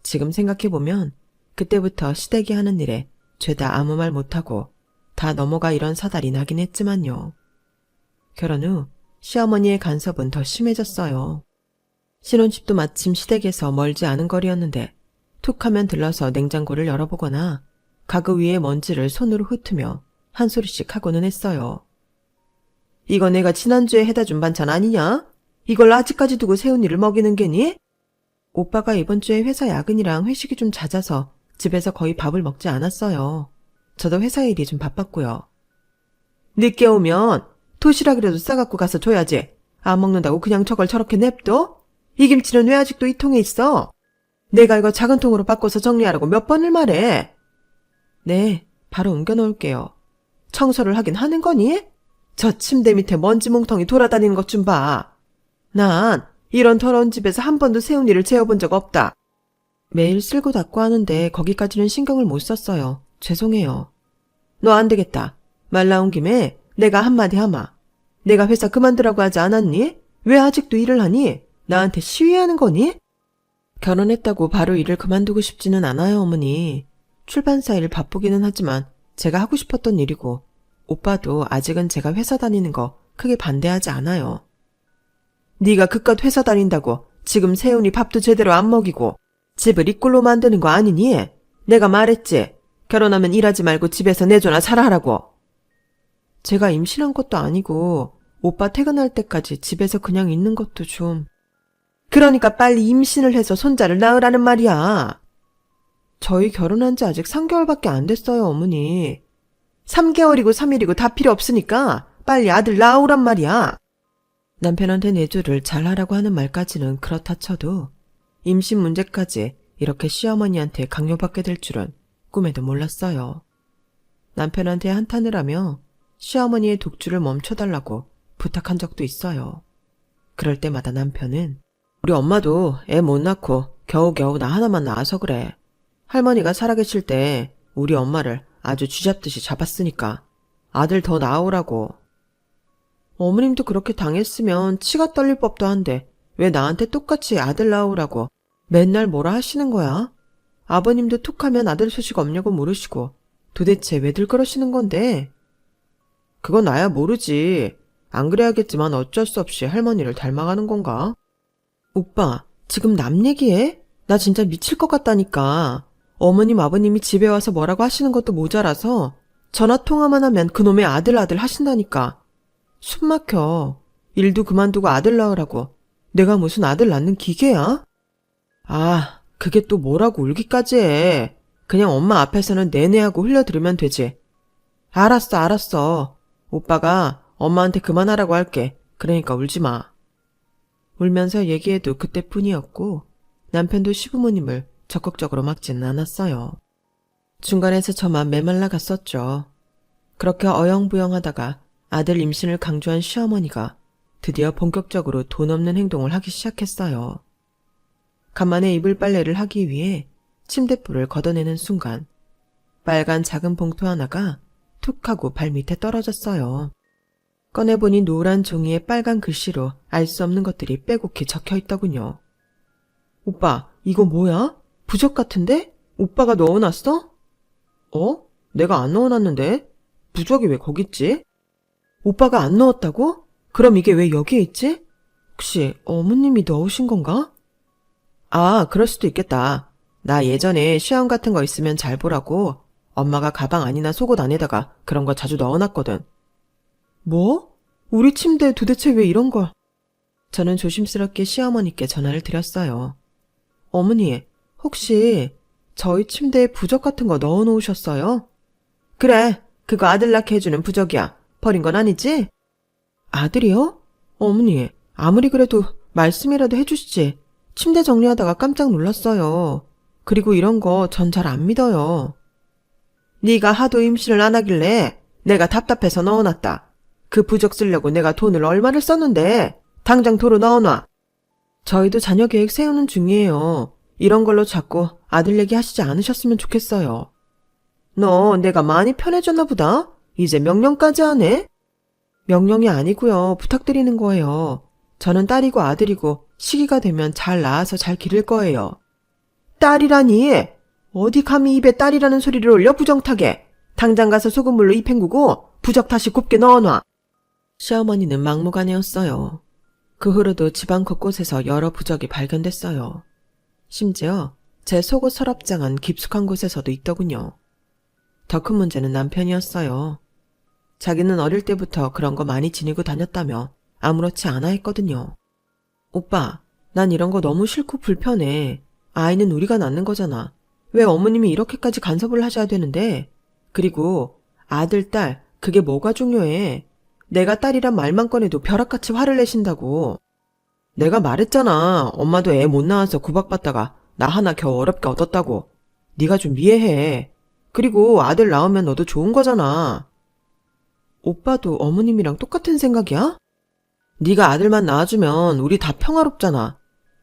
지금 생각해보면 그때부터 시댁이 하는 일에 죄다 아무 말 못하고 다 넘어가 이런 사달이 나긴 했지만요. 결혼 후 시어머니의 간섭은 더 심해졌어요. 신혼집도 마침 시댁에서 멀지 않은 거리였는데 툭 하면 들러서 냉장고를 열어보거나 가구 위에 먼지를 손으로 훑으며 한 소리씩 하고는 했어요. 이거 내가 지난주에 해다 준 반찬 아니냐? 이걸 아직까지 두고 세훈이를 먹이는 게니? 오빠가 이번 주에 회사 야근이랑 회식이 좀 잦아서 집에서 거의 밥을 먹지 않았어요. 저도 회사 일이 좀 바빴고요. 늦게 오면 도시락이라도 싸갖고 가서 줘야지. 안 먹는다고 그냥 저걸 저렇게 냅둬? 이 김치는 왜 아직도 이 통에 있어? 내가 이거 작은 통으로 바꿔서 정리하라고 몇 번을 말해. 네, 바로 옮겨놓을게요. 청소를 하긴 하는 거니? 저 침대 밑에 먼지 뭉텅이 돌아다니는 것 좀 봐. 난 이런 더러운 집에서 한 번도 세훈이를 재워본 적 없다. 매일 쓸고 닦고 하는데 거기까지는 신경을 못 썼어요. 죄송해요. 너 안 되겠다. 말 나온 김에 내가 한마디 하마. 내가 회사 그만두라고 하지 않았니? 왜 아직도 일을 하니? 나한테 시위하는 거니? 결혼했다고 바로 일을 그만두고 싶지는 않아요, 어머니. 출판사 일 바쁘기는 하지만 제가 하고 싶었던 일이고 오빠도 아직은 제가 회사 다니는 거 크게 반대하지 않아요. 네가 그깟 회사 다닌다고 지금 세훈이 밥도 제대로 안 먹이고 집을 이 꼴로 만드는 거 아니니? 내가 말했지. 결혼하면 일하지 말고 집에서 내조나 잘하라고. 제가 임신한 것도 아니고 오빠 퇴근할 때까지 집에서 그냥 있는 것도 좀... 그러니까 빨리 임신을 해서 손자를 낳으라는 말이야. 저희 결혼한 지 아직 3개월밖에 안 됐어요, 어머니. 3개월이고 3일이고 다 필요 없으니까 빨리 아들 낳으란 말이야. 남편한테 내조를 잘하라고 하는 말까지는 그렇다 쳐도 임신 문제까지 이렇게 시어머니한테 강요받게 될 줄은 꿈에도 몰랐어요. 남편한테 한탄을 하며 시어머니의 독주를 멈춰달라고 부탁한 적도 있어요. 그럴 때마다 남편은 우리 엄마도 애 못 낳고 겨우겨우 나 하나만 낳아서 그래. 할머니가 살아계실 때 우리 엄마를 아주 쥐잡듯이 잡았으니까 아들 더 낳으라고. 어머님도 그렇게 당했으면 치가 떨릴 법도 한데 왜 나한테 똑같이 아들 낳으라고 맨날 뭐라 하시는 거야? 아버님도 툭하면 아들 소식 없냐고 물으시고 도대체 왜들 그러시는 건데? 그건 나야 모르지. 안 그래야겠지만 어쩔 수 없이 할머니를 닮아가는 건가? 오빠, 지금 남 얘기해? 나 진짜 미칠 것 같다니까. 어머님 아버님이 집에 와서 뭐라고 하시는 것도 모자라서 전화통화만 하면 그놈의 아들 하신다니까. 숨 막혀. 일도 그만두고 아들 낳으라고. 내가 무슨 아들 낳는 기계야? 아, 그게 또 뭐라고 울기까지 해. 그냥 엄마 앞에서는 내내 하고 흘려들으면 되지. 알았어. 오빠가 엄마한테 그만하라고 할게. 그러니까 울지 마. 울면서 얘기해도 그때뿐이었고 남편도 시부모님을 적극적으로 막지는 않았어요. 중간에서 저만 메말라 갔었죠. 그렇게 어영부영하다가 아들 임신을 강조한 시어머니가 드디어 본격적으로 돈 없는 행동을 하기 시작했어요. 간만에 이불 빨래를 하기 위해 침대불을 걷어내는 순간 빨간 작은 봉투 하나가 툭 하고 발 밑에 떨어졌어요. 꺼내보니 노란 종이에 빨간 글씨로 알 수 없는 것들이 빼곡히 적혀 있더군요. 오빠, 이거 뭐야? 부적 같은데? 오빠가 넣어놨어? 내가 안 넣어놨는데? 부적이 왜 거기 있지? 오빠가 안 넣었다고? 그럼 이게 왜 여기에 있지? 혹시 어머님이 넣으신 건가? 아, 그럴 수도 있겠다. 나 예전에 시험 같은 거 있으면 잘 보라고 엄마가 가방 안이나 속옷 안에다가 그런 거 자주 넣어놨거든. 뭐? 우리 침대에 도대체 왜 이런 걸? 저는 조심스럽게 시어머니께 전화를 드렸어요. 어머니, 혹시 저희 침대에 부적 같은 거 넣어놓으셨어요? 그래, 그거 아들 낳게 해주는 부적이야. 버린 건 아니지? 아들이요? 어머니, 아무리 그래도 말씀이라도 해주시지. 침대 정리하다가 깜짝 놀랐어요. 그리고 이런 거 전 잘 안 믿어요. 네가 하도 임신을 안 하길래 내가 답답해서 넣어놨다. 그 부적 쓰려고 내가 돈을 얼마를 썼는데 당장 도로 넣어놔. 저희도 자녀 계획 세우는 중이에요. 이런 걸로 자꾸 아들 얘기 하시지 않으셨으면 좋겠어요. 너 내가 많이 편해졌나 보다? 이제 명령까지 하네? 명령이 아니고요. 부탁드리는 거예요. 저는 딸이고 아들이고 시기가 되면 잘 낳아서 잘 기를 거예요. 딸이라니? 어디 감히 입에 딸이라는 소리를 올려 부정타게. 당장 가서 소금물로 입 헹구고 부적 다시 곱게 넣어놔. 시어머니는 막무가내였어요. 그 후로도 집안 곳곳에서 여러 부적이 발견됐어요. 심지어 제 속옷 서랍장 안 깊숙한 곳에서도 있더군요. 더 큰 문제는 남편이었어요. 자기는 어릴 때부터 그런 거 많이 지니고 다녔다며 아무렇지 않아 했거든요. 오빠, 난 이런 거 너무 싫고 불편해. 아이는 우리가 낳는 거잖아. 왜 어머님이 이렇게까지 간섭을 하셔야 되는데? 그리고 아들, 딸, 그게 뭐가 중요해? 내가 딸이란 말만 꺼내도 벼락같이 화를 내신다고. 내가 말했잖아. 엄마도 애 못 낳아서 구박받다가 나 하나 겨우 어렵게 얻었다고. 네가 좀 이해해. 그리고 아들 낳으면 너도 좋은 거잖아. 오빠도 어머님이랑 똑같은 생각이야? 네가 아들만 낳아주면 우리 다 평화롭잖아.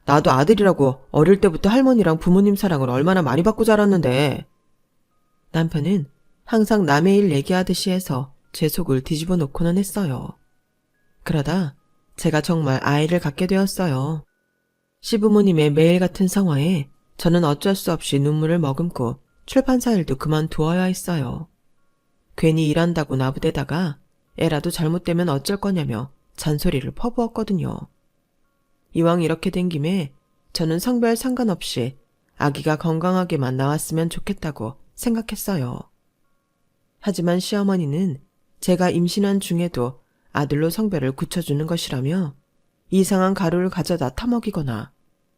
나도 아들이라고 어릴 때부터 할머니랑 부모님 사랑을 얼마나 많이 받고 자랐는데. 남편은 항상 남의 일 얘기하듯이 해서 제 속을 뒤집어 놓고는 했어요. 그러다 제가 정말 아이를 갖게 되었어요. 시부모님의 매일 같은 상황에 저는 어쩔 수 없이 눈물을 머금고 출판사 일도 그만두어야 했어요. 괜히 일한다고 나부대다가 애라도 잘못되면 어쩔 거냐며 잔소리를 퍼부었거든요. 이왕 이렇게 된 김에 저는 성별 상관없이 아기가 건강하게만 나왔으면 좋겠다고 생각했어요. 하지만 시어머니는 제가 임신한 중에도 아들로 성별을 굳혀주는 것이라며 이상한 가루를 가져다 타먹이거나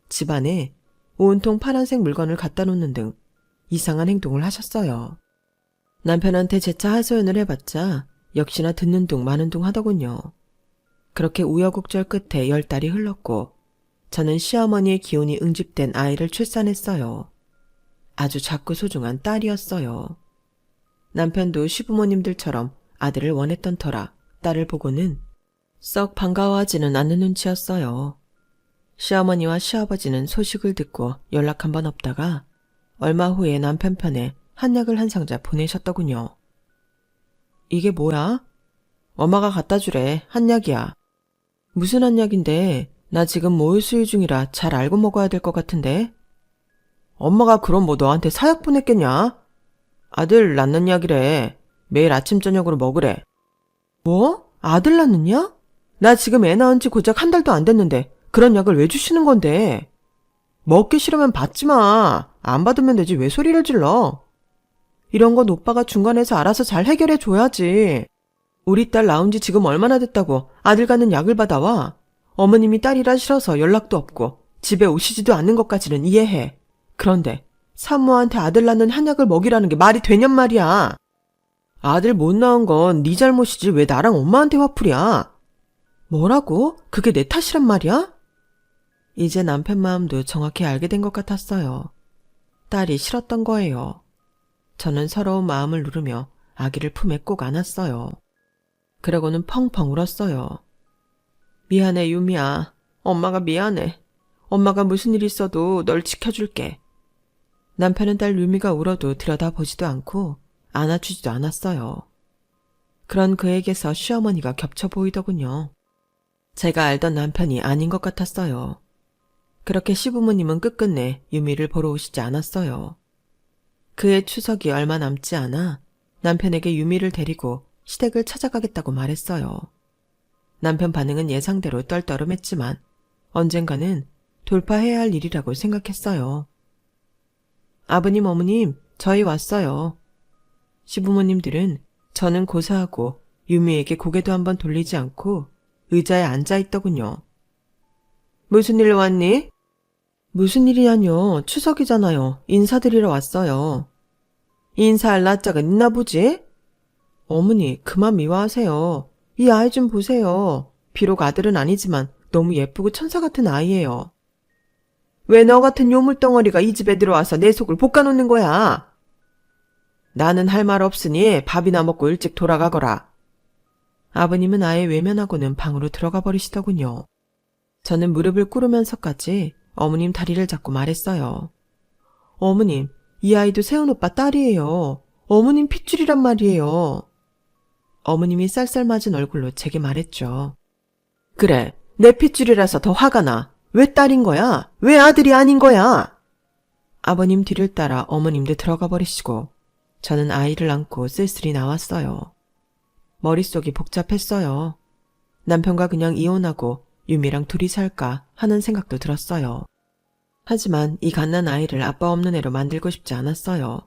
집안에 온통 파란색 물건을 갖다 놓는 등 이상한 행동을 하셨어요. 남편한테 재차 하소연을 해봤자 역시나 듣는 둥 마는 둥 하더군요. 그렇게 우여곡절 끝에 10달이 흘렀고 저는 시어머니의 기운이 응집된 아이를 출산했어요. 아주 작고 소중한 딸이었어요. 남편도 시부모님들처럼 아들을 원했던 터라 딸을 보고는 썩 반가워하지는 않는 눈치였어요. 시어머니와 시아버지는 소식을 듣고 연락 한 번 없다가 얼마 후에 남편 편에 한약을 한 상자 보내셨더군요. 이게 뭐야? 엄마가 갖다 주래. 한약이야. 무슨 한약인데? 나 지금 모유 수유 중이라 잘 알고 먹어야 될 것 같은데? 엄마가 그럼 뭐 너한테 사약 보냈겠냐? 아들 낳는 약이래. 매일 아침 저녁으로 먹으래. 뭐? 아들 낳는 약? 나 지금 애 낳은 지 고작 한 달도 안 됐는데 그런 약을 왜 주시는 건데? 먹기 싫으면 받지 마. 안 받으면 되지 왜 소리를 질러? 이런 건 오빠가 중간에서 알아서 잘 해결해 줘야지. 우리 딸 낳은 지 지금 얼마나 됐다고 아들 갖는 약을 받아와. 어머님이 딸이라 싫어서 연락도 없고 집에 오시지도 않는 것까지는 이해해. 그런데 산모한테 아들 낳는 한약을 먹이라는 게 말이 되냔 말이야. 아들 못 낳은 건 네 잘못이지 왜 나랑 엄마한테 화풀이야. 뭐라고? 그게 내 탓이란 말이야? 이제 남편 마음도 정확히 알게 된 것 같았어요. 딸이 싫었던 거예요. 저는 서러운 마음을 누르며 아기를 품에 꼭 안았어요. 그러고는 펑펑 울었어요. 미안해 유미야. 엄마가 미안해. 엄마가 무슨 일 있어도 널 지켜줄게. 남편은 딸 유미가 울어도 들여다보지도 않고 안아주지도 않았어요. 그런 그에게서 시어머니가 겹쳐 보이더군요. 제가 알던 남편이 아닌 것 같았어요. 그렇게 시부모님은 끝끝내 유미를 보러 오시지 않았어요. 그의 추석이 얼마 남지 않아 남편에게 유미를 데리고 시댁을 찾아가겠다고 말했어요. 남편 반응은 예상대로 떨떠름했지만 언젠가는 돌파해야 할 일이라고 생각했어요. 아버님, 어머님, 저희 왔어요. 시부모님들은 저는 고사하고 유미에게 고개도 한번 돌리지 않고 의자에 앉아 있더군요. 무슨 일로 왔니? 무슨 일이냐뇨. 추석이잖아요. 인사드리러 왔어요. 인사할 낯짝은 있나 보지? 어머니, 그만 미워하세요. 이 아이 좀 보세요. 비록 아들은 아니지만 너무 예쁘고 천사 같은 아이예요. 왜 너 같은 요물덩어리가 이 집에 들어와서 내 속을 볶아놓는 거야? 나는 할 말 없으니 밥이나 먹고 일찍 돌아가거라. 아버님은 아예 외면하고는 방으로 들어가 버리시더군요. 저는 무릎을 꿇으면서까지 어머님 다리를 잡고 말했어요. 어머님, 이 아이도 세훈 오빠 딸이에요. 어머님 핏줄이란 말이에요. 어머님이 쌀쌀맞은 얼굴로 제게 말했죠. 그래, 내 핏줄이라서 더 화가 나. 왜 딸인 거야? 왜 아들이 아닌 거야? 아버님 뒤를 따라 어머님도 들어가 버리시고 저는 아이를 안고 쓸쓸히 나왔어요. 머릿속이 복잡했어요. 남편과 그냥 이혼하고 유미랑 둘이 살까 하는 생각도 들었어요. 하지만 이 갓난 아이를 아빠 없는 애로 만들고 싶지 않았어요.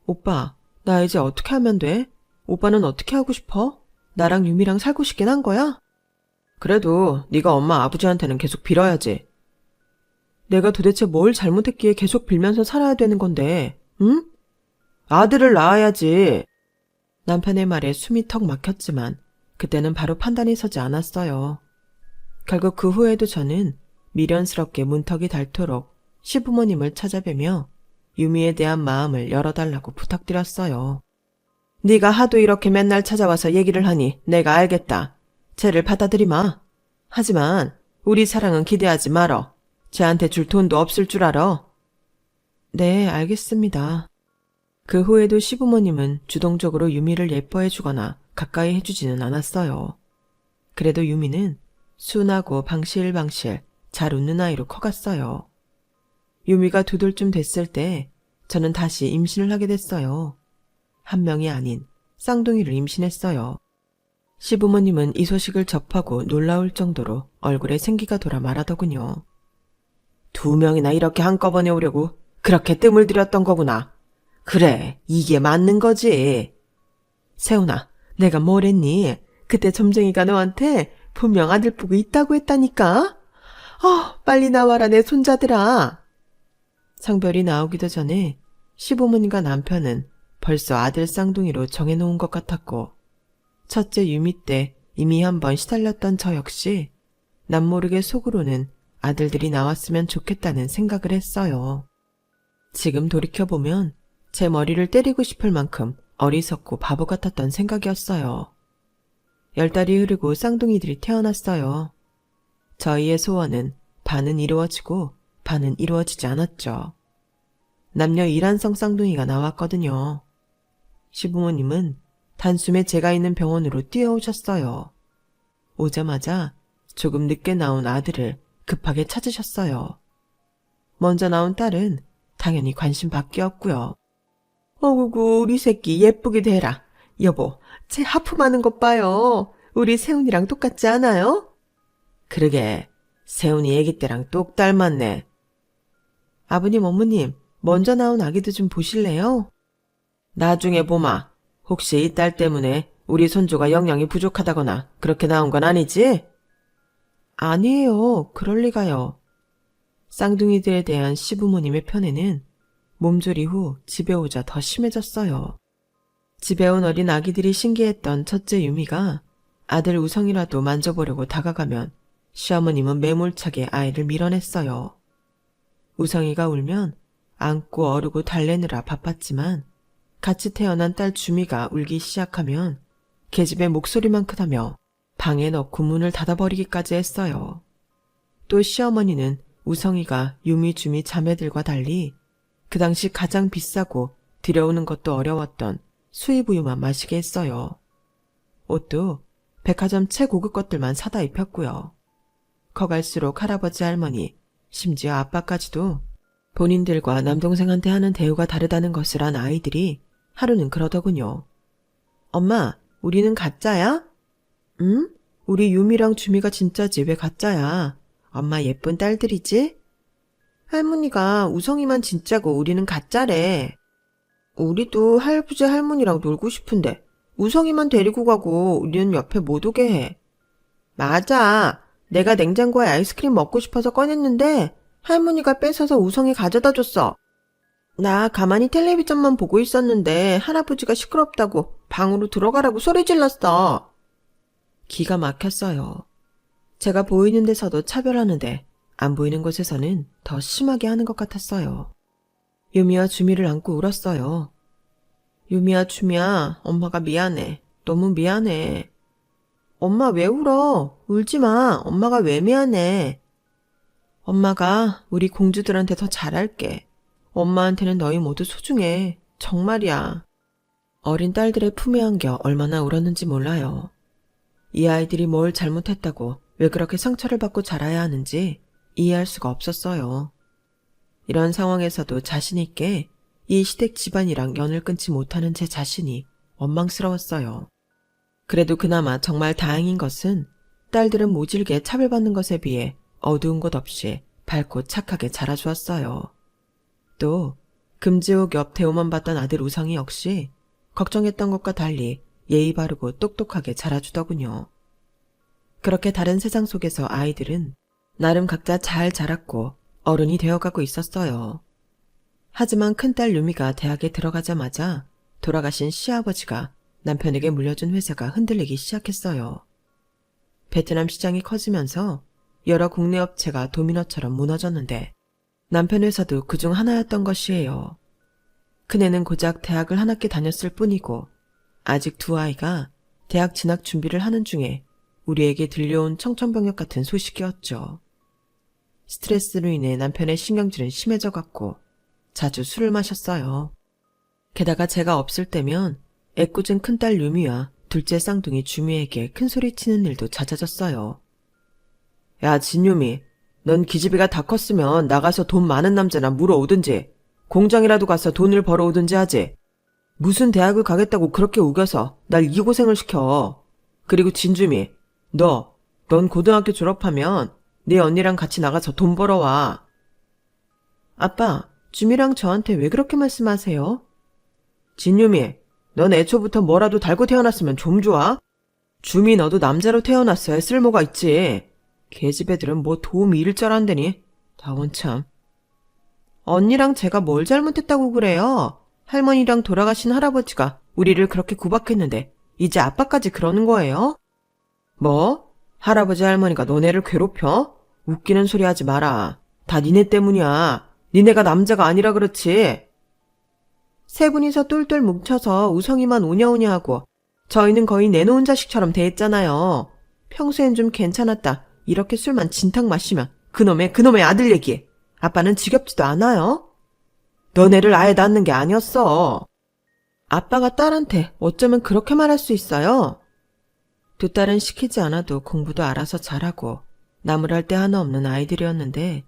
오빠, 나 이제 어떻게 하면 돼? 오빠는 어떻게 하고 싶어? 나랑 유미랑 살고 싶긴 한 거야? 그래도 네가 엄마 아버지한테는 계속 빌어야지. 내가 도대체 뭘 잘못했기에 계속 빌면서 살아야 되는 건데, 응? 아들을 낳아야지. 남편의 말에 숨이 턱 막혔지만 그때는 바로 판단이 서지 않았어요. 결국 그 후에도 저는 미련스럽게 문턱이 닳도록 시부모님을 찾아뵈며 유미에 대한 마음을 열어달라고 부탁드렸어요. 네가 하도 이렇게 맨날 찾아와서 얘기를 하니 내가 알겠다. 쟤를 받아들이마. 하지만 우리 사랑은 기대하지 말어. 쟤한테 줄 돈도 없을 줄 알아. 네, 알겠습니다. 그 후에도 시부모님은 주동적으로 유미를 예뻐해 주거나 가까이 해주지는 않았어요. 그래도 유미는 순하고 방실방실 잘 웃는 아이로 커갔어요. 유미가 2돌쯤 됐을 때 저는 다시 임신을 하게 됐어요. 한 명이 아닌 쌍둥이를 임신했어요. 시부모님은 이 소식을 접하고 놀라울 정도로 얼굴에 생기가 돌아 말하더군요. 2명이나 이렇게 한꺼번에 오려고 그렇게 뜸을 들였던 거구나. 그래, 이게 맞는 거지. 세훈아, 내가 뭘 했니? 그때 점쟁이가 너한테 분명 아들 보고 있다고 했다니까? 빨리 나와라 내 손자들아. 성별이 나오기도 전에 시부모님과 남편은 벌써 아들 쌍둥이로 정해놓은 것 같았고 첫째 유미 때 이미 한번 시달렸던 저 역시 남모르게 속으로는 아들들이 나왔으면 좋겠다는 생각을 했어요. 지금 돌이켜보면 제 머리를 때리고 싶을 만큼 어리석고 바보 같았던 생각이었어요. 10달이 흐르고 쌍둥이들이 태어났어요. 저희의 소원은 반은 이루어지고 반은 이루어지지 않았죠. 남녀 일란성 쌍둥이가 나왔거든요. 시부모님은 단숨에 제가 있는 병원으로 뛰어오셨어요. 오자마자 조금 늦게 나온 아들을 급하게 찾으셨어요. 먼저 나온 딸은 당연히 관심 밖이었고요. 어구구 우리 새끼 예쁘게 대라. 여보, 쟤 하품하는 것 봐요. 우리 세훈이랑 똑같지 않아요? 그러게, 세훈이 애기 때랑 똑 닮았네. 아버님, 어머님, 먼저 나온 아기도 좀 보실래요? 나중에 보마. 혹시 이 딸 때문에 우리 손주가 영양이 부족하다거나 그렇게 나온 건 아니지? 아니에요. 그럴 리가요. 쌍둥이들에 대한 시부모님의 편애는 몸조리 후 집에 오자 더 심해졌어요. 집에 온 어린 아기들이 신기했던 첫째 유미가 아들 우성이라도 만져보려고 다가가면 시어머님은 매몰차게 아이를 밀어냈어요. 우성이가 울면 안고 어르고 달래느라 바빴지만 같이 태어난 딸 주미가 울기 시작하면 계집애 목소리만 크다며 방에 넣고 문을 닫아버리기까지 했어요. 또 시어머니는 우성이가 유미 주미 자매들과 달리 그 당시 가장 비싸고 들여오는 것도 어려웠던 수입우유만 마시게 했어요. 옷도 백화점 최고급 것들만 사다 입혔고요. 커갈수록 할아버지 할머니, 심지어 아빠까지도 본인들과 남동생한테 하는 대우가 다르다는 것을 안 아이들이 하루는 그러더군요. 엄마, 우리는 가짜야? 응? 우리 유미랑 주미가 진짜지 왜 가짜야? 엄마 예쁜 딸들이지? 할머니가 우성이만 진짜고 우리는 가짜래. 우리도 할아버지 할머니랑 놀고 싶은데 우성이만 데리고 가고 우리는 옆에 못 오게 해. 맞아. 내가 냉장고에 아이스크림 먹고 싶어서 꺼냈는데 할머니가 뺏어서 우성이 가져다 줬어. 나 가만히 텔레비전만 보고 있었는데 할아버지가 시끄럽다고 방으로 들어가라고 소리 질렀어. 기가 막혔어요. 제가 보이는 데서도 차별하는데 안 보이는 곳에서는 더 심하게 하는 것 같았어요. 유미와 주미를 안고 울었어요. 유미야, 주미야, 엄마가 미안해. 너무 미안해. 엄마 왜 울어? 울지 마. 엄마가 왜 미안해. 엄마가 우리 공주들한테 더 잘할게. 엄마한테는 너희 모두 소중해. 정말이야. 어린 딸들의 품에 안겨 얼마나 울었는지 몰라요. 이 아이들이 뭘 잘못했다고 왜 그렇게 상처를 받고 자라야 하는지 이해할 수가 없었어요. 이런 상황에서도 자신 있게 이 시댁 집안이랑 연을 끊지 못하는 제 자신이 원망스러웠어요. 그래도 그나마 정말 다행인 것은 딸들은 모질게 차별받는 것에 비해 어두운 곳 없이 밝고 착하게 자라주었어요. 또 금지옥 옆 대우만 받던 아들 우성이 역시 걱정했던 것과 달리 예의 바르고 똑똑하게 자라주더군요. 그렇게 다른 세상 속에서 아이들은 나름 각자 잘 자랐고 어른이 되어가고 있었어요. 하지만 큰딸 유미가 대학에 들어가자마자 돌아가신 시아버지가 남편에게 물려준 회사가 흔들리기 시작했어요. 베트남 시장이 커지면서 여러 국내 업체가 도미노처럼 무너졌는데 남편 회사도 그중 하나였던 것이에요. 그네는 고작 대학을 한 학기 다녔을 뿐이고 아직 두 아이가 대학 진학 준비를 하는 중에 우리에게 들려온 청천벽력 같은 소식이었죠. 스트레스로 인해 남편의 신경질은 심해져갔고 자주 술을 마셨어요. 게다가 제가 없을 때면 애꿎은 큰딸 유미와 둘째 쌍둥이 주미에게 큰소리치는 일도 잦아졌어요. 야, 진유미, 넌 기집애가 다 컸으면 나가서 돈 많은 남자나 물어오든지 공장이라도 가서 돈을 벌어오든지 하지. 무슨 대학을 가겠다고 그렇게 우겨서 날 이 고생을 시켜. 그리고 진주미, 넌 고등학교 졸업하면 네 언니랑 같이 나가서 돈 벌어와. 아빠, 주미랑 저한테 왜 그렇게 말씀하세요? 진유미, 넌 애초부터 뭐라도 달고 태어났으면 좀 좋아? 주미 너도 남자로 태어났어야 쓸모가 있지. 계집애들은 뭐 도움이 일절한다니. 다원 참. 언니랑 제가 뭘 잘못했다고 그래요? 할머니랑 돌아가신 할아버지가 우리를 그렇게 구박했는데 이제 아빠까지 그러는 거예요? 뭐? 할아버지 할머니가 너네를 괴롭혀? 웃기는 소리 하지 마라. 다 니네 때문이야. 니네가 남자가 아니라 그렇지. 세 분이서 똘똘 뭉쳐서 우성이만 오냐오냐 하고 저희는 거의 내놓은 자식처럼 대했잖아요. 평소엔 좀 괜찮았다. 이렇게 술만 진탕 마시면 그놈의 아들 얘기. 아빠는 지겹지도 않아요? 너네를 아예 낳는 게 아니었어. 아빠가 딸한테 어쩌면 그렇게 말할 수 있어요? 두 딸은 시키지 않아도 공부도 알아서 잘하고 나무랄 데 하나 없는 아이들이었는데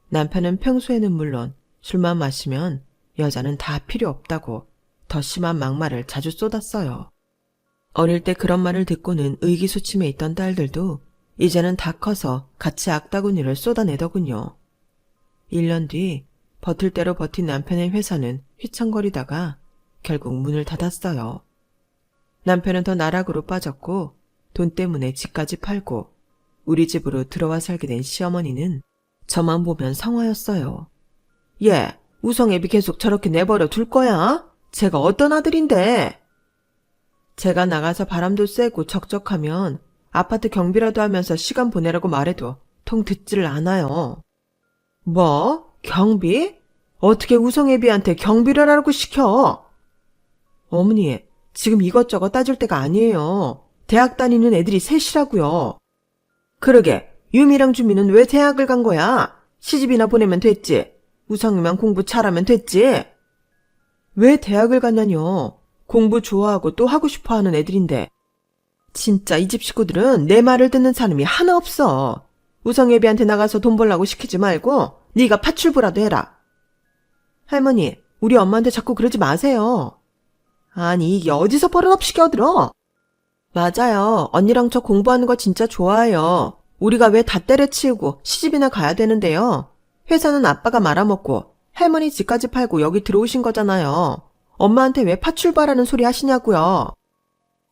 남편은 평소에는 물론 술만 마시면 여자는 다 필요 없다고 더 심한 막말을 자주 쏟았어요. 어릴 때 그런 말을 듣고는 의기소침해 있던 딸들도 이제는 다 커서 같이 악다구니를 쏟아내더군요. 1년 뒤 버틸 대로 버틴 남편의 회사는 휘청거리다가 결국 문을 닫았어요. 남편은 더 나락으로 빠졌고 돈 때문에 집까지 팔고 우리 집으로 들어와 살게 된 시어머니는 저만 보면 성화였어요. 얘, 우성애비 계속 저렇게 내버려 둘 거야? 제가 어떤 아들인데? 제가 나가서 바람도 쐬고 적적하면 아파트 경비라도 하면서 시간 보내라고 말해도 통 듣지를 않아요. 뭐? 경비? 어떻게 우성애비한테 경비를 하라고 시켜? 어머니, 지금 이것저것 따질 때가 아니에요. 대학 다니는 애들이 셋이라고요. 그러게, 유미랑 주미는 왜 대학을 간 거야? 시집이나 보내면 됐지. 우성이만 공부 잘하면 됐지. 왜 대학을 갔냐뇨. 공부 좋아하고 또 하고 싶어하는 애들인데. 진짜 이 집 식구들은 내 말을 듣는 사람이 하나 없어. 우성예비한테 나가서 돈 벌라고 시키지 말고 네가 파출부라도 해라. 할머니, 우리 엄마한테 자꾸 그러지 마세요. 아니, 이게 어디서 버릇없이 껴들어? 맞아요. 언니랑 저 공부하는 거 진짜 좋아해요. 우리가 왜 다 때려치우고 시집이나 가야 되는데요. 회사는 아빠가 말아먹고 할머니 집까지 팔고 여기 들어오신 거잖아요. 엄마한테 왜 파출부라는 소리 하시냐고요.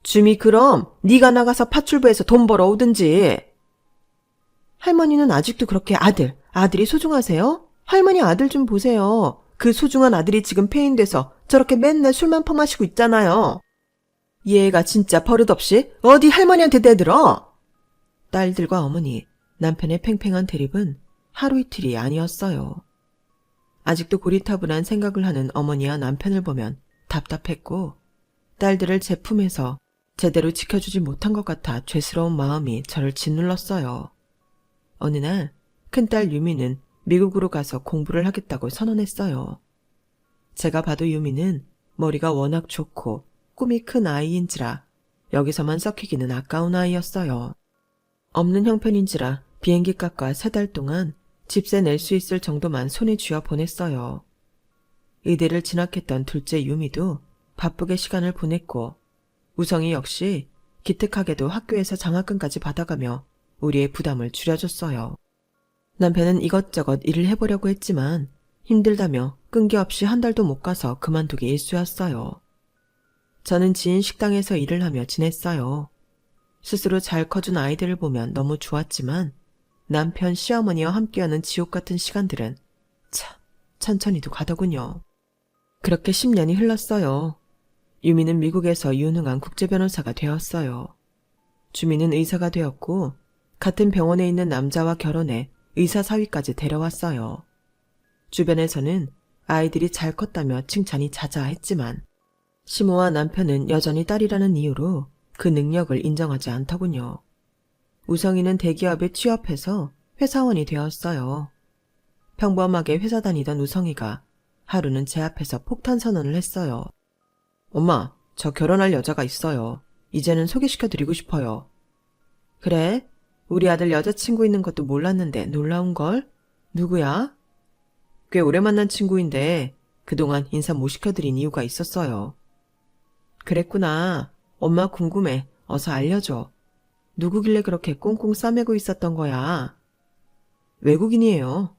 주미, 그럼 네가 나가서 파출부에서 돈 벌어오든지. 할머니는 아직도 그렇게 아들이 소중하세요? 할머니 아들 좀 보세요. 그 소중한 아들이 지금 폐인돼서 저렇게 맨날 술만 퍼마시고 있잖아요. 얘가 진짜 버릇없이 어디 할머니한테 대들어? 딸들과 어머니, 남편의 팽팽한 대립은 하루 이틀이 아니었어요. 아직도 고리타분한 생각을 하는 어머니와 남편을 보면 답답했고, 딸들을 제 품에서 제대로 지켜주지 못한 것 같아 죄스러운 마음이 저를 짓눌렀어요. 어느 날 큰딸 유미는 미국으로 가서 공부를 하겠다고 선언했어요. 제가 봐도 유미는 머리가 워낙 좋고 꿈이 큰 아이인지라 여기서만 썩히기는 아까운 아이였어요. 없는 형편인지라 비행기 값과 3달 동안 집세 낼 수 있을 정도만 손에 쥐어 보냈어요. 의대를 진학했던 둘째 유미도 바쁘게 시간을 보냈고, 우성이 역시 기특하게도 학교에서 장학금까지 받아가며 우리의 부담을 줄여줬어요. 남편은 이것저것 일을 해보려고 했지만 힘들다며 끈기 없이 한 달도 못 가서 그만두기 일쑤였어요. 저는 지인 식당에서 일을 하며 지냈어요. 스스로 잘 커준 아이들을 보면 너무 좋았지만 남편, 시어머니와 함께하는 지옥 같은 시간들은 참 천천히도 가더군요. 그렇게 10년이 흘렀어요. 유미는 미국에서 유능한 국제변호사가 되었어요. 주미는 의사가 되었고 같은 병원에 있는 남자와 결혼해 의사 사위까지 데려왔어요. 주변에서는 아이들이 잘 컸다며 칭찬이 자자했지만 시모와 남편은 여전히 딸이라는 이유로 그 능력을 인정하지 않더군요. 우성이는 대기업에 취업해서 회사원이 되었어요. 평범하게 회사 다니던 우성이가 하루는 제 앞에서 폭탄 선언을 했어요. 엄마, 저 결혼할 여자가 있어요. 이제는 소개시켜드리고 싶어요. 그래? 우리 아들 여자친구 있는 것도 몰랐는데 놀라운걸? 누구야? 꽤 오래 만난 친구인데 그동안 인사 못 시켜드린 이유가 있었어요. 그랬구나. 엄마 궁금해. 어서 알려줘. 누구길래 그렇게 꽁꽁 싸매고 있었던 거야? 외국인이에요.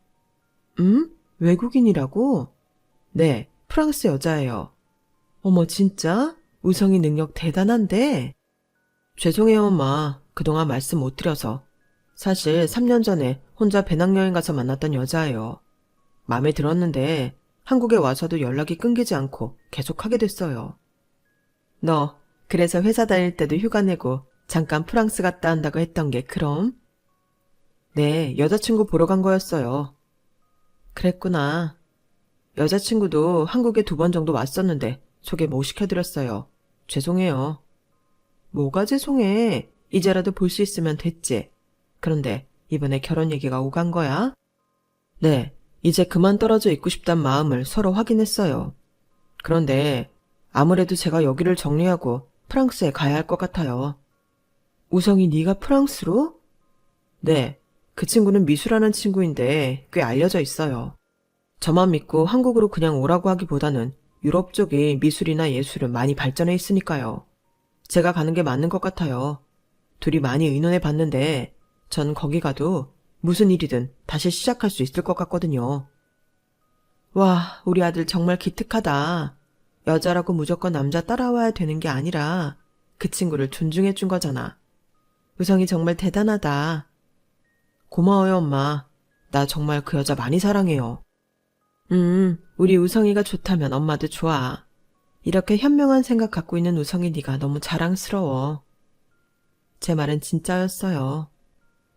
외국인이라고? 네, 프랑스 여자예요. 어머, 진짜? 우성이 능력 대단한데? 죄송해요, 엄마. 그동안 말씀 못 드려서. 사실 3년 전에 혼자 배낭여행 가서 만났던 여자예요. 마음에 들었는데 한국에 와서도 연락이 끊기지 않고 계속 하게 됐어요. 너 그래서 회사 다닐 때도 휴가 내고 잠깐 프랑스 갔다 한다고 했던 게 그럼? 네, 여자친구 보러 간 거였어요. 그랬구나. 여자친구도 한국에 2번 정도 왔었는데 소개 못 시켜드렸어요. 죄송해요. 뭐가 죄송해. 이제라도 볼 수 있으면 됐지. 그런데 이번에 결혼 얘기가 오간 거야? 네, 이제 그만 떨어져 있고 싶단 마음을 서로 확인했어요. 그런데 아무래도 제가 여기를 정리하고 프랑스에 가야 할 것 같아요. 우성이 네가 프랑스로? 네, 그 친구는 미수라는 친구인데 꽤 알려져 있어요. 저만 믿고 한국으로 그냥 오라고 하기보다는 유럽 쪽이 미술이나 예술은 많이 발전해 있으니까요. 제가 가는 게 맞는 것 같아요. 둘이 많이 의논해 봤는데 전 거기 가도 무슨 일이든 다시 시작할 수 있을 것 같거든요. 와, 우리 아들 정말 기특하다. 여자라고 무조건 남자 따라와야 되는 게 아니라 그 친구를 존중해 준 거잖아. 우성이 정말 대단하다. 고마워요, 엄마. 나 정말 그 여자 많이 사랑해요. 우리 우성이가 좋다면 엄마도 좋아. 이렇게 현명한 생각 갖고 있는 우성이 네가 너무 자랑스러워. 제 말은 진짜였어요.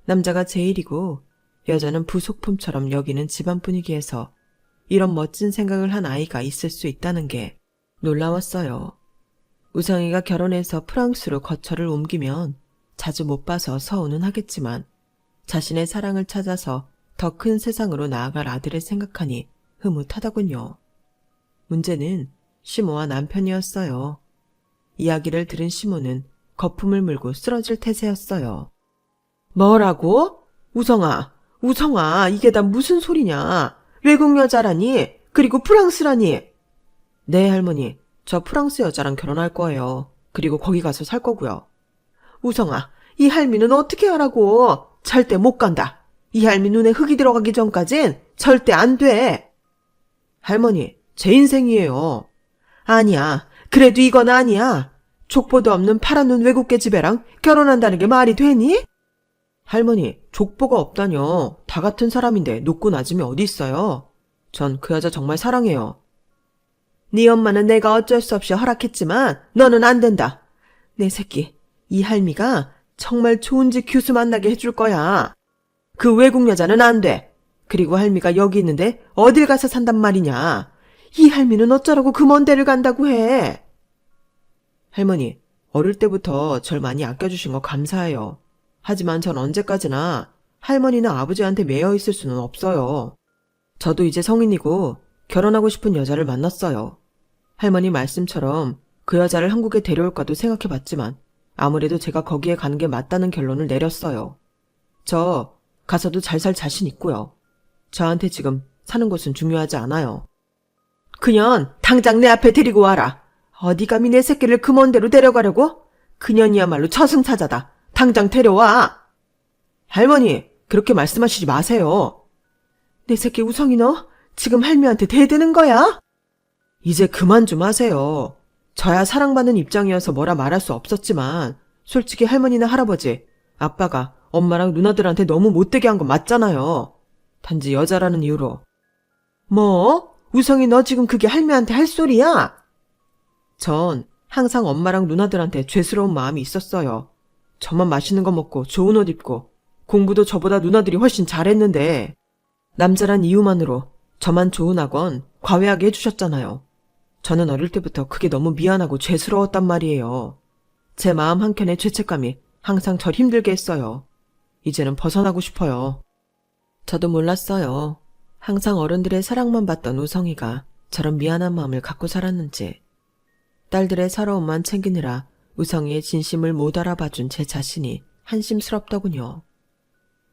남자가 제일이고 여자는 부속품처럼 여기는 집안 분위기에서 이런 멋진 생각을 한 아이가 있을 수 있다는 게 놀라웠어요. 우성이가 결혼해서 프랑스로 거처를 옮기면 자주 못 봐서 서운은 하겠지만 자신의 사랑을 찾아서 더 큰 세상으로 나아갈 아들을 생각하니 흐뭇하더군요. 문제는 시모와 남편이었어요. 이야기를 들은 시모는 거품을 물고 쓰러질 태세였어요. 뭐라고? 우성아, 이게 다 무슨 소리냐? 외국 여자라니? 그리고 프랑스라니? 네, 할머니. 저 프랑스 여자랑 결혼할 거예요. 그리고 거기 가서 살 거고요. 우성아, 이 할미는 어떻게 하라고? 절대 못 간다. 이 할미 눈에 흙이 들어가기 전까진 절대 안 돼. 할머니, 제 인생이에요. 아니야. 그래도 이건 아니야. 족보도 없는 파란 눈 외국계 집애랑 결혼한다는 게 말이 되니? 할머니, 족보가 없다뇨. 다 같은 사람인데 높고 낮음이 어디 있어요? 전 그 여자 정말 사랑해요. 네 엄마는 내가 어쩔 수 없이 허락했지만 너는 안 된다. 내 새끼, 이 할미가 정말 좋은 집 교수 만나게 해줄 거야. 그 외국 여자는 안 돼. 그리고 할미가 여기 있는데 어딜 가서 산단 말이냐. 이 할미는 어쩌라고 그 먼 데를 간다고 해. 할머니, 어릴 때부터 절 많이 아껴주신 거 감사해요. 하지만 전 언제까지나 할머니나 아버지한테 매여 있을 수는 없어요. 저도 이제 성인이고 결혼하고 싶은 여자를 만났어요. 할머니 말씀처럼 그 여자를 한국에 데려올까도 생각해봤지만 아무래도 제가 거기에 가는 게 맞다는 결론을 내렸어요. 저 가서도 잘 살 자신 있고요. 저한테 지금 사는 곳은 중요하지 않아요. 그년 당장 내 앞에 데리고 와라. 어디 감히 내 새끼를 그 먼 데로 데려가려고? 그년이야말로 저승사자다. 당장 데려와. 할머니, 그렇게 말씀하시지 마세요. 내 새끼 우성이 너 지금 할미한테 대드는 거야? 이제 그만 좀 하세요. 저야 사랑받는 입장이어서 뭐라 말할 수 없었지만 솔직히 할머니나 할아버지, 아빠가 엄마랑 누나들한테 너무 못되게 한 건 맞잖아요. 단지 여자라는 이유로. 뭐? 우성이 너 지금 그게 할미한테 할 소리야? 전 항상 엄마랑 누나들한테 죄스러운 마음이 있었어요. 저만 맛있는 거 먹고 좋은 옷 입고 공부도 저보다 누나들이 훨씬 잘했는데 남자란 이유만으로 저만 좋은 학원 과외하게 해주셨잖아요. 저는 어릴 때부터 그게 너무 미안하고 죄스러웠단 말이에요. 제 마음 한켠의 죄책감이 항상 절 힘들게 했어요. 이제는 벗어나고 싶어요. 저도 몰랐어요. 항상 어른들의 사랑만 받던 우성이가 저런 미안한 마음을 갖고 살았는지. 딸들의 서러움만 챙기느라 우성이의 진심을 못 알아봐준 제 자신이 한심스럽더군요.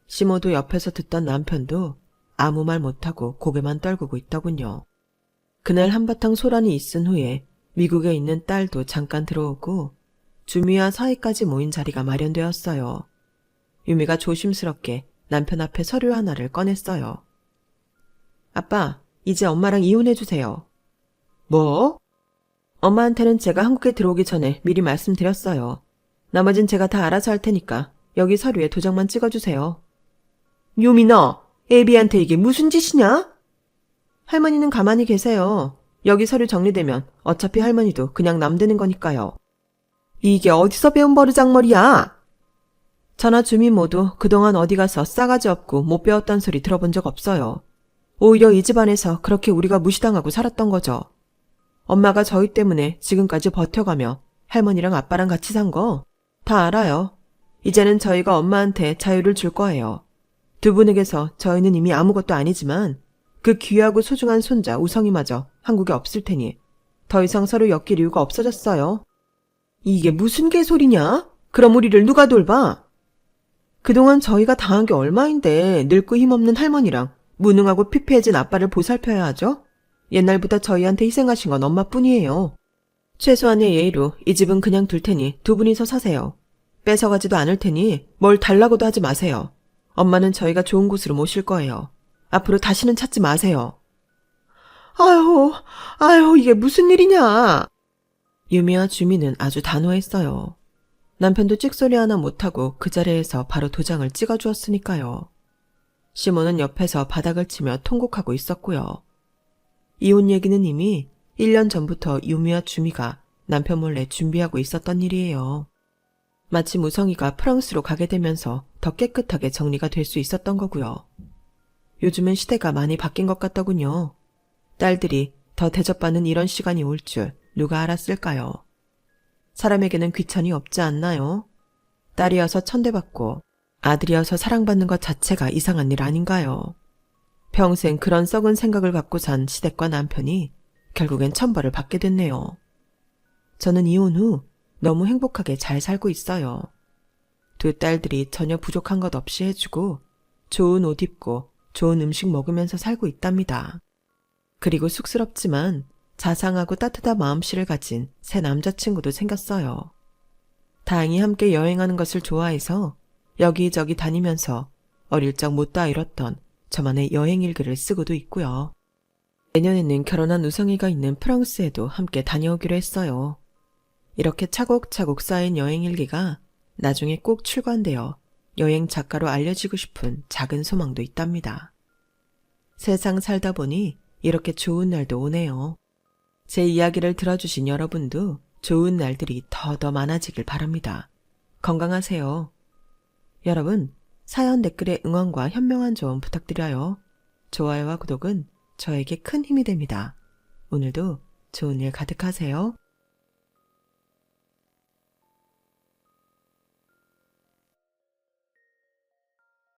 시모도 옆에서 듣던 남편도 아무 말 못하고 고개만 떨구고 있더군요. 그날 한바탕 소란이 있은 후에 미국에 있는 딸도 잠깐 들어오고 주미와 서희까지 모인 자리가 마련되었어요. 유미가 조심스럽게 남편 앞에 서류 하나를 꺼냈어요. 아빠, 이제 엄마랑 이혼해주세요. 뭐? 엄마한테는 제가 한국에 들어오기 전에 미리 말씀드렸어요. 나머진 제가 다 알아서 할 테니까 여기 서류에 도장만 찍어주세요. 유미 너, 애비한테 이게 무슨 짓이냐? 할머니는 가만히 계세요. 여기 서류 정리되면 어차피 할머니도 그냥 남되는 거니까요. 이게 어디서 배운 버르장머리야? 저나 주민 모두 그동안 어디 가서 싸가지 없고 못 배웠단 소리 들어본 적 없어요. 오히려 이 집안에서 그렇게 우리가 무시당하고 살았던 거죠. 엄마가 저희 때문에 지금까지 버텨가며 할머니랑 아빠랑 같이 산 거 다 알아요. 이제는 저희가 엄마한테 자유를 줄 거예요. 두 분에게서 저희는 이미 아무것도 아니지만 그 귀하고 소중한 손자 우성이마저 한국에 없을 테니 더 이상 서로 엮일 이유가 없어졌어요. 이게 무슨 개소리냐? 그럼 우리를 누가 돌봐? 그동안 저희가 당한 게 얼마인데 늙고 힘없는 할머니랑 무능하고 피폐해진 아빠를 보살펴야 하죠? 옛날보다 저희한테 희생하신 건 엄마뿐이에요. 최소한의 예의로 이 집은 그냥 둘 테니 두 분이서 사세요. 뺏어가지도 않을 테니 뭘 달라고도 하지 마세요. 엄마는 저희가 좋은 곳으로 모실 거예요. 앞으로 다시는 찾지 마세요. 아유, 이게 무슨 일이냐. 유미와 주미는 아주 단호했어요. 남편도 찍소리 하나 못하고 그 자리에서 바로 도장을 찍어주었으니까요. 시모는 옆에서 바닥을 치며 통곡하고 있었고요. 이혼 얘기는 이미 1년 전부터 유미와 주미가 남편 몰래 준비하고 있었던 일이에요. 마침 우성이가 프랑스로 가게 되면서 더 깨끗하게 정리가 될 수 있었던 거고요. 요즘은 시대가 많이 바뀐 것 같더군요. 딸들이 더 대접받는 이런 시간이 올 줄 누가 알았을까요? 사람에게는 귀천이 없지 않나요? 딸이어서 천대받고 아들이어서 사랑받는 것 자체가 이상한 일 아닌가요? 평생 그런 썩은 생각을 갖고 산 시댁과 남편이 결국엔 천벌을 받게 됐네요. 저는 이혼 후 너무 행복하게 잘 살고 있어요. 두 딸들이 전혀 부족한 것 없이 해주고 좋은 옷 입고 좋은 음식 먹으면서 살고 있답니다. 그리고 쑥스럽지만 자상하고 따뜻한 마음씨를 가진 새 남자친구도 생겼어요. 다행히 함께 여행하는 것을 좋아해서 여기저기 다니면서 어릴 적 못다 이뤘던 저만의 여행 일기를 쓰고도 있고요. 내년에는 결혼한 우성이가 있는 프랑스에도 함께 다녀오기로 했어요. 이렇게 차곡차곡 쌓인 여행 일기가 나중에 꼭 출간되어 여행 작가로 알려지고 싶은 작은 소망도 있답니다. 세상 살다 보니 이렇게 좋은 날도 오네요. 제 이야기를 들어주신 여러분도 좋은 날들이 더 많아지길 바랍니다. 건강하세요. 여러분, 사연 댓글에 응원과 현명한 조언 부탁드려요. 좋아요와 구독은 저에게 큰 힘이 됩니다. 오늘도 좋은 일 가득하세요.